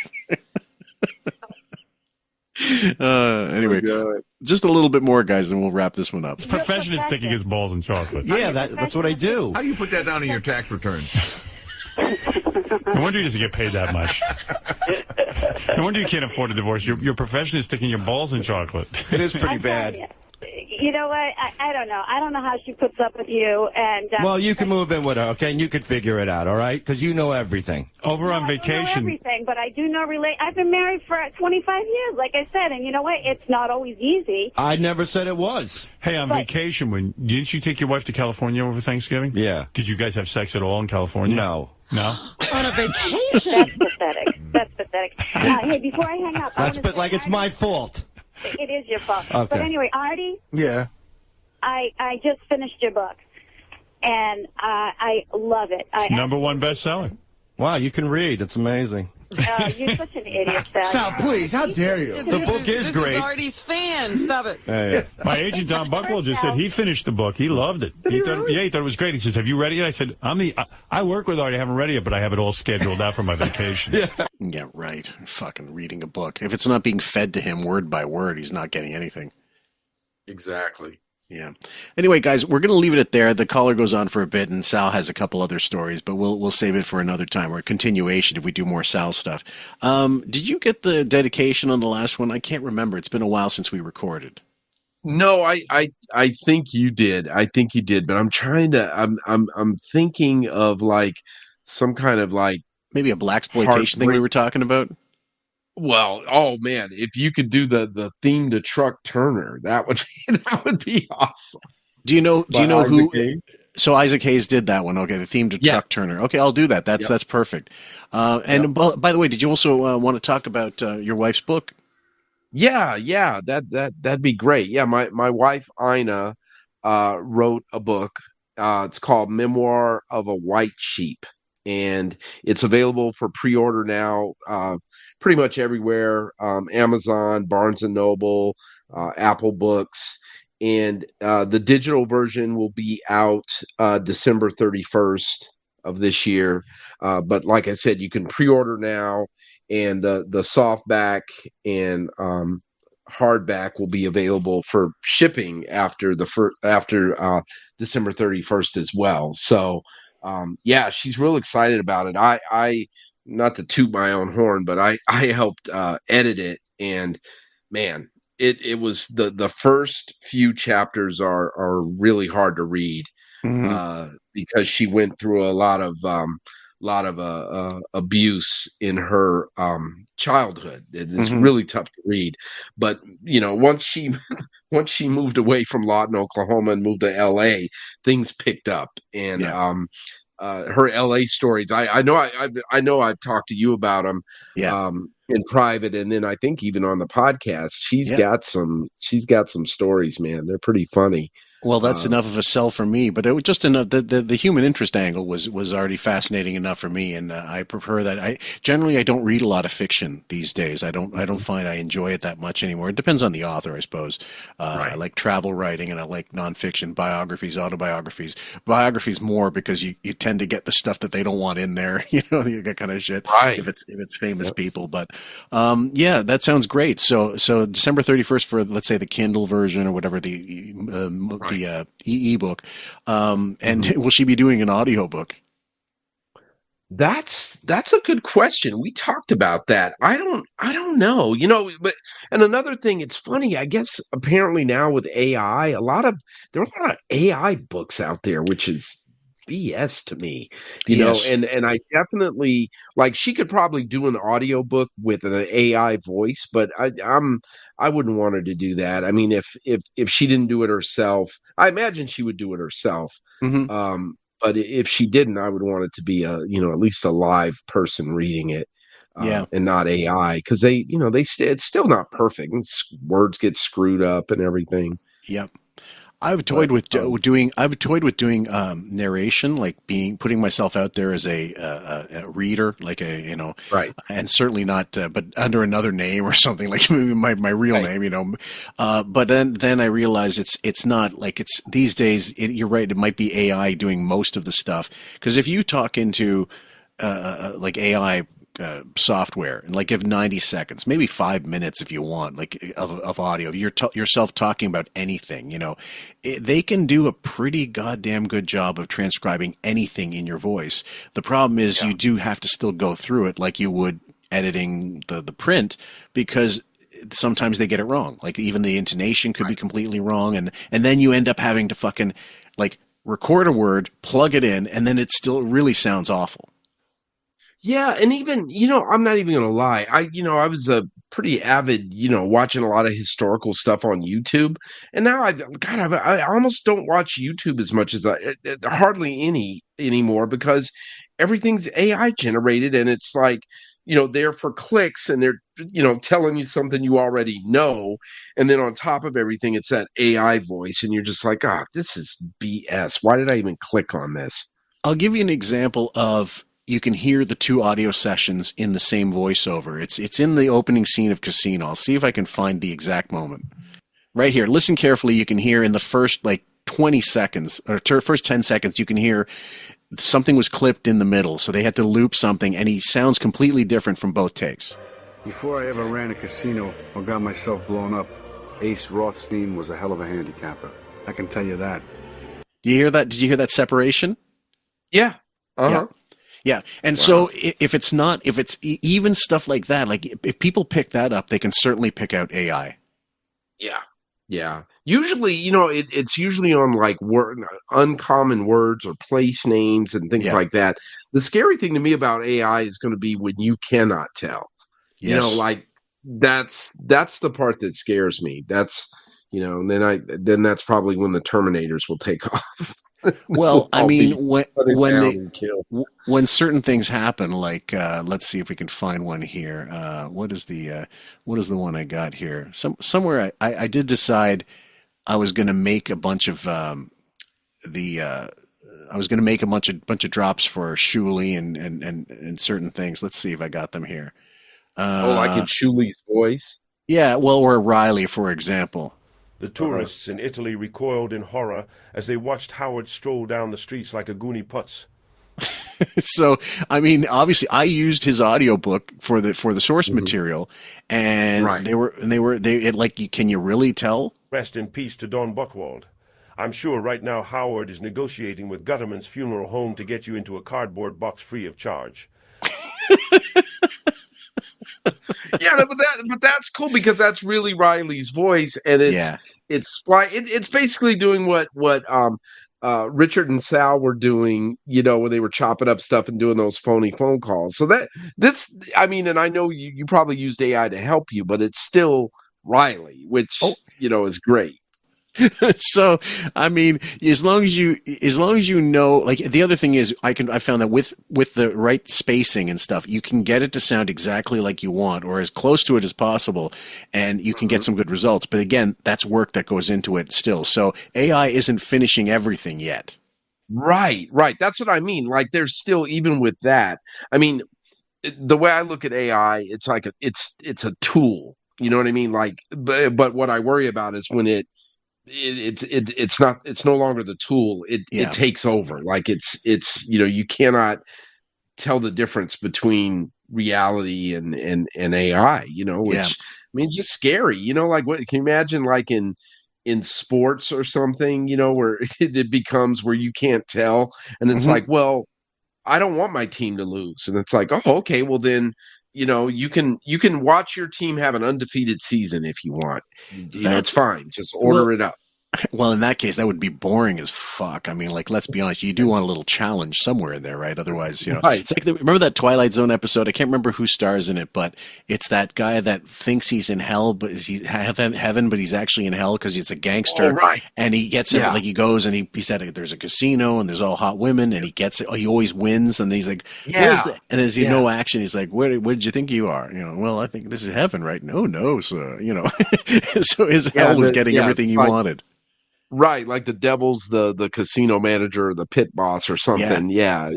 Anyway, just a little bit more, guys, and we'll wrap this one up. His profession is sticking his balls in chocolate. Yeah, that's what I do. How do you put that down in your tax return? No wonder he doesn't get paid that much. No wonder you can't afford a divorce. Your profession is sticking your balls in chocolate. It is pretty bad. you know what? I don't know. I don't know how she puts up with you. And well, you can move in with her, okay? And you can figure it out, all right? Because you know everything. Over on I don't know vacation. everything, but I do know I've been married for 25 years, like I said, and you know what? It's not always easy. I never said it was. Hey, on vacation, didn't you take your wife to California over Thanksgiving? Yeah. Did you guys have sex at all in California? No. No? On a vacation? That's pathetic. That's pathetic. Hey, before I hang up, That's like it's my fault. It is your fault. Okay. But anyway, Artie, Yeah. I just finished your book, and I love it. #1 bestseller. Wow, you can read. It's amazing. You're such an idiot, Sal. Sal, please, how dare you? The book is great. This is Artie's fan. Stop it. Hey. My agent, Don Buckwell, just said he finished the book. He loved it. He thought it was great. He says, have you read it yet? I said, I work with Artie. I haven't read it yet, but I have it all scheduled out for my vacation. Yeah, right. Fucking reading a book. If it's not being fed to him word by word, he's not getting anything. Exactly. Yeah. Anyway, guys, we're going to leave it at there. The caller goes on for a bit, and Sal has a couple other stories, but we'll save it for another time or a continuation if we do more Sal stuff. Did you get the dedication on the last one? I can't remember. It's been a while since we recorded. No, I think you did. I think you did, but I'm trying to. I'm thinking of like some kind of like maybe a blaxploitation thing we were talking about. Well, oh man, if you could do the theme to Truck Turner, that would be awesome. Do you know who? Hayes? So Isaac Hayes did that one. Okay, the theme to Truck Turner. Okay, I'll do that. That's perfect. And by the way, did you also want to talk about your wife's book? Yeah, that'd be great. Yeah, my wife Ina wrote a book. It's called Memoir of a White Sheep, and it's available for pre-order now. Pretty much everywhere, Amazon, Barnes and Noble, Apple Books, and the digital version will be out December 31st of this year. But like I said, you can pre-order now, and the softback and hardback will be available for shipping after December 31st as well. So yeah, she's real excited about it. I not to toot my own horn, but I helped edit it, and man, it was the first few chapters are really hard to read because she went through a lot of abuse in her childhood. It's really tough to read, but you know, once she moved away from Lawton, Oklahoma, and moved to L.A., things picked up, and her LA stories. I know I've talked to you about them in private, and then I think even on the podcast. She's got some stories, man. They're pretty funny. Well, that's enough of a sell for me, but it was just enough. The human interest angle was already fascinating enough for me, and I prefer that. I don't read a lot of fiction these days. I don't find I enjoy it that much anymore. It depends on the author, I suppose. I like travel writing, and I like nonfiction, biographies, autobiographies, biographies more because you tend to get the stuff that they don't want in there, that kind of shit. Right. If it's famous people, but yeah, that sounds great. So December 31st for, let's say, the Kindle version or whatever the e-book, and will she be doing an audiobook? That's a good question. We talked about that. I don't know, but and another thing, it's funny, I guess apparently now with AI, there are a lot of AI books out there, which is BS to me, you know, and I definitely, like, she could probably do an audiobook with an AI voice, but I wouldn't want her to do that. I mean, if she didn't do it herself, I imagine she would do it herself. But if she didn't, I would want it to be at least a live person reading it, and not AI, because it's still not perfect. Words get screwed up and everything. Yep. I've toyed with doing narration, like putting myself out there as a reader, like right, and certainly not, but under another name or something, like maybe my real name, But then I realized it's not like it's these days. You're right; it might be AI doing most of the stuff, because if you talk into like AI. Software, and like give 90 seconds, maybe 5 minutes if you want, like of audio, yourself talking about anything, they can do a pretty goddamn good job of transcribing anything in your voice. The problem is you do have to still go through it like you would editing the print, because sometimes they get it wrong. Like even the intonation could be completely wrong, and then you end up having to fucking like record a word, plug it in, and then it still really sounds awful. Yeah, and even, I'm not even gonna lie. I was a pretty avid, watching a lot of historical stuff on YouTube, and now I almost don't watch YouTube as much as hardly any anymore because everything's AI generated, and it's like, there for clicks, and they're, telling you something you already know, and then on top of everything, it's that AI voice, and you're just like, this is BS. Why did I even click on this? I'll give you an example of you can hear the two audio sessions in the same voiceover. It's in the opening scene of Casino. I'll see if I can find the exact moment. Right here. Listen carefully. You can hear in the first 20 seconds or first 10 seconds, you can hear something was clipped in the middle. So they had to loop something, and he sounds completely different from both takes. Before I ever ran a casino or got myself blown up, Ace Rothstein was a hell of a handicapper. I can tell you that. Do you hear that? Did you hear that separation? Yeah. Uh-huh. Yeah. And so if it's even stuff like that, like if people pick that up, they can certainly pick out AI. Yeah. Yeah. Usually, it's usually on uncommon words or place names and things like that. The scary thing to me about AI is going to be when you cannot tell. Yes. That's the part that scares me. That's, and then that's probably when the Terminators will take off. Well, I mean, when certain things happen, like let's see if we can find one here. What is the one I got here? Somewhere I did decide I was going to make a bunch of I was going to make a bunch of drops for Shuley and certain things. Let's see if I got them here. Like in Shuley's voice. Yeah, well, or Riley, for example. The tourists in Italy recoiled in horror as they watched Howard stroll down the streets like a Goonie Putz. So, I mean, obviously, I used his audiobook for the source material, and can you really tell? Rest in peace to Don Buchwald. I'm sure right now Howard is negotiating with Gutterman's funeral home to get you into a cardboard box free of charge. Yeah, but that's cool because that's really Riley's voice, and it's basically doing what Richard and Sal were doing, when they were chopping up stuff and doing those phony phone calls. So and I know you probably used AI to help you, but it's still Riley, which is great. So, I mean, as long as you know, like the other thing is I found that with the right spacing and stuff, you can get it to sound exactly like you want or as close to it as possible, and you can get some good results. But again, that's work that goes into it still. So AI isn't finishing everything yet. Right. That's what I mean. Like there's still, even with that, I mean, the way I look at AI, it's like it's a tool. You know what I mean? Like, but what I worry about is when it's no longer the tool. It takes over. Like it's you cannot tell the difference between reality and AI, which I mean, just scary, like what can you imagine like in sports or something, where it becomes where you can't tell, and it's like, well, I don't want my team to lose, and it's like, oh, okay, well then, you can watch your team have an undefeated season if you want. It's fine. Just order it up. Well, in that case, that would be boring as fuck. I mean, like, let's be honest, you do want a little challenge somewhere in there, right? Otherwise, right. It's like, remember that Twilight Zone episode? I can't remember who stars in it, but it's that guy that thinks he's in hell, but he's heaven, but he's actually in hell because he's a gangster. Oh, right. And he gets it, like he goes and he said there's a casino and there's all hot women, and he gets it. He always wins, and he's like, where's that? And there's no action. He's like, where did you think you are? Well, I think this is heaven, right? No, sir. So his hell was getting everything he wanted. Right, like the devil's the casino manager or the pit boss or something. Yeah.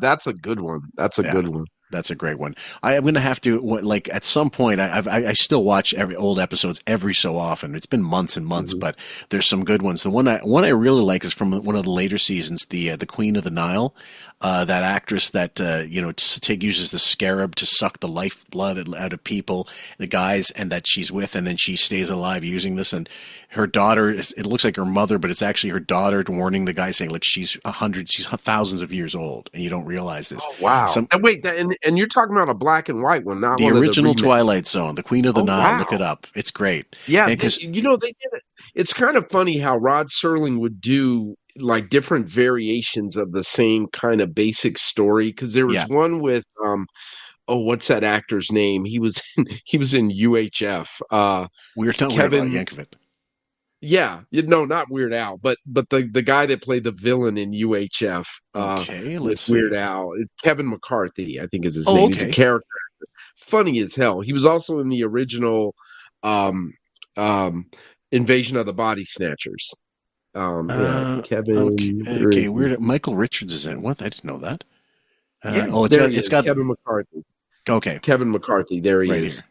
That's a good one. That's a good one. That's a great one. I'm going to have to, like, at some point, I still watch old episodes every so often. It's been months and months, but there's some good ones. The one I really like is from one of the later seasons, the Queen of the Nile. That actress that uses the scarab to suck the lifeblood out of people, the guys, and that she's with, and then she stays alive using this. And her daughter, it looks like her mother, but it's actually her daughter warning the guy, saying, like, she's thousands of years old, and you don't realize this. Oh, wow. And wait, and you're talking about a black and white one, not The one of the original remakes. Twilight Zone, The Queen of the Oh, Nile. wow. Look it up. It's great. Yeah, And 'cause- they did it. It's kind of funny how Rod Serling would do like different variations of the same kind of basic story. Because there was Yeah. one with what's that actor's name? He was he was in UHF. We're not Kevin Weird Al Yankovic. Yeah, no, not Weird Al, but the guy that played the villain in UHF. Okay, with let's see. Weird Al. It's Kevin McCarthy, I think is his Oh, name. He's okay. a character. Funny as hell. He was also in the original Invasion of the Body Snatchers. Kevin. Okay. Weird. Michael Richards is in. What? I didn't know that. It's got Kevin McCarthy. Okay. Kevin McCarthy. There he is.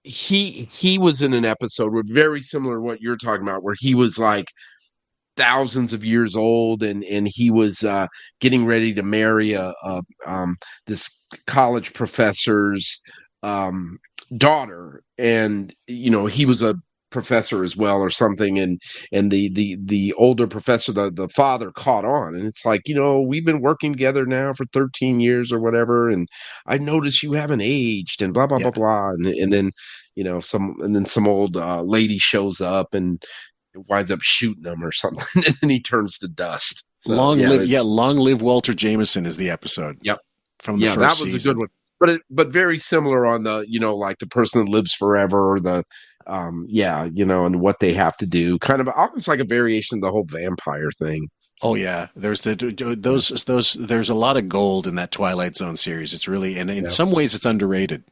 He was in an episode with very similar to what you're talking about, where he was like thousands of years old, and he was getting ready to marry this college professor's daughter, and he was a professor as well or something, and the older professor, the father, caught on, and it's like, we've been working together now for 13 years or whatever, and I notice you haven't aged, and blah blah blah blah, and then some old lady shows up and winds up shooting him or something, and then he turns to dust. So, Long live Walter Jameson is the episode. Yep. From the first that was season. a good one. But very similar on the, like the person that lives forever, the and what they have to do. Kind of almost like a variation of the whole vampire thing. Oh yeah, there's there's a lot of gold in that Twilight Zone series. It's really, and in some ways it's underrated.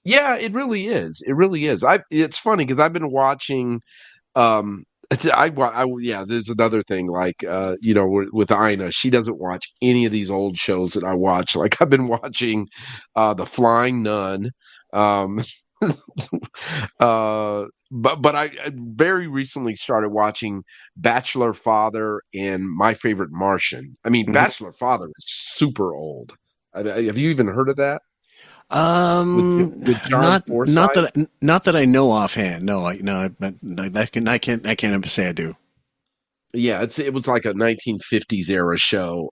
Yeah, it really is. It really is. It's funny because I've been watching. There's another thing, like with Ina, she doesn't watch any of these old shows that I watch. Like I've been watching The Flying Nun, but I very recently started watching Bachelor Father and My Favorite Martian. I mean, Bachelor Father is super old. Have you even heard of that? With John Forsythe? Not that I know offhand. No, I can't say I do. Yeah, it was like a 1950s era show.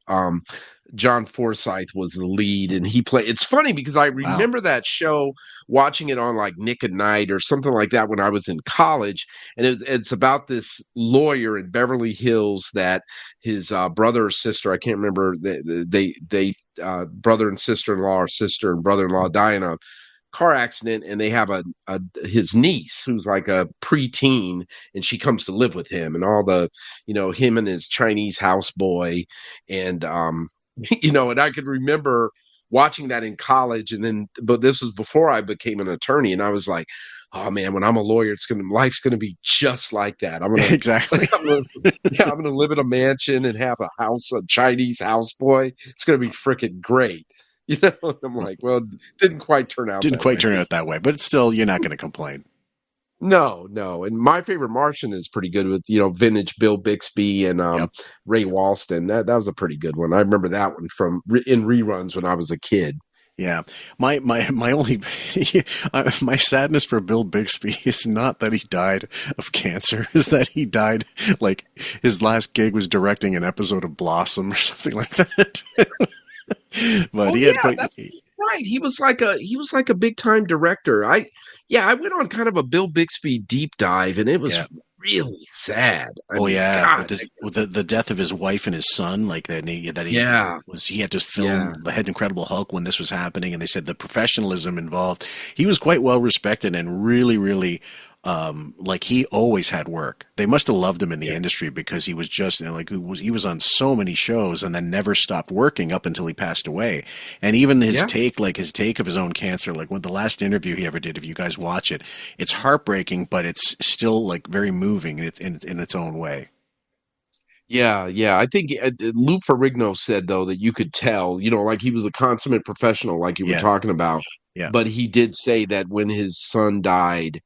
John Forsythe was the lead, and he played. It's funny because I remember that show, watching it on like Nick at Night or something like that when I was in college, and it's about this lawyer in Beverly Hills that his brother or sister, I can't remember, they brother and sister-in-law or sister and brother-in-law die in a car accident, and they have his niece who's like a preteen, and she comes to live with him, and all the him and his Chinese houseboy, and and I could remember watching that in college, but this was before I became an attorney, and I was like, oh man, when I'm a lawyer, life's gonna be just like that. I'm gonna exactly. I'm gonna live in a mansion and have a Chinese houseboy. It's gonna be freaking great. I'm like, well, it didn't quite turn out that way, but still, you're not going to complain. No. And My Favorite Martian is pretty good with, vintage Bill Bixby and Ray Walston. That was a pretty good one. I remember that one in reruns when I was a kid. Yeah. My only, my sadness for Bill Bixby is not that he died of cancer, is that he died, like, his last gig was directing an episode of Blossom or something like that. But that's right. He was like a big time director. I went on kind of a Bill Bixby deep dive, and it was really sad. With the death of his wife and his son, like he had to film The Head Incredible Hulk when this was happening, and they said the professionalism involved. He was quite well respected and really, really. Like he always had work. They must have loved him in the industry because he was just he was on so many shows and then never stopped working up until he passed away. And even his take of his own cancer, like when the last interview he ever did, if you guys watch it, it's heartbreaking, but it's still like very moving in its own way. Yeah. I think Lou Ferrigno said though that you could tell, like he was a consummate professional, like you were talking about. Yeah. But he did say that when his son died,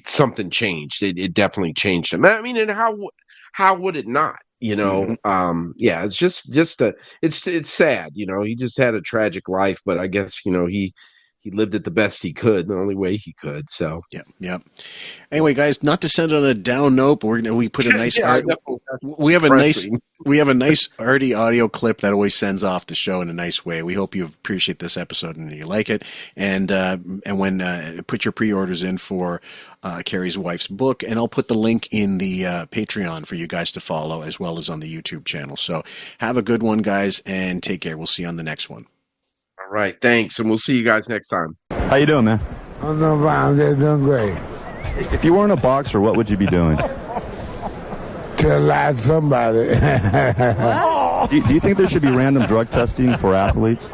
something changed. It definitely changed him. I mean, and how would it not? It's just it's sad. He just had a tragic life, but I guess he lived it the best he could, the only way he could. So yeah. Anyway, guys, not to send on a down note, but we put a nice We have a nice arty audio clip that always sends off the show in a nice way. We hope you appreciate this episode and you like it. And when put your pre-orders in for Cary's wife's book, and I'll put the link in the Patreon for you guys to follow, as well as on the YouTube channel. So have a good one, guys, and take care. We'll see you on the next one. All right, thanks, and we'll see you guys next time. How you doing, man? I'm doing fine. They're doing great. If you weren't a boxer, what would you be doing? To lie to somebody. Do you think there should be random drug testing for athletes?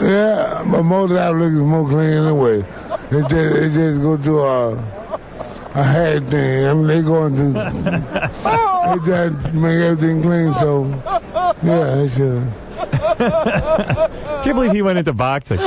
Yeah, but most athletes are more clean anyway. They just go through a head thing. I mean, they just make everything clean, so yeah, they should. Can't believe he went into boxing.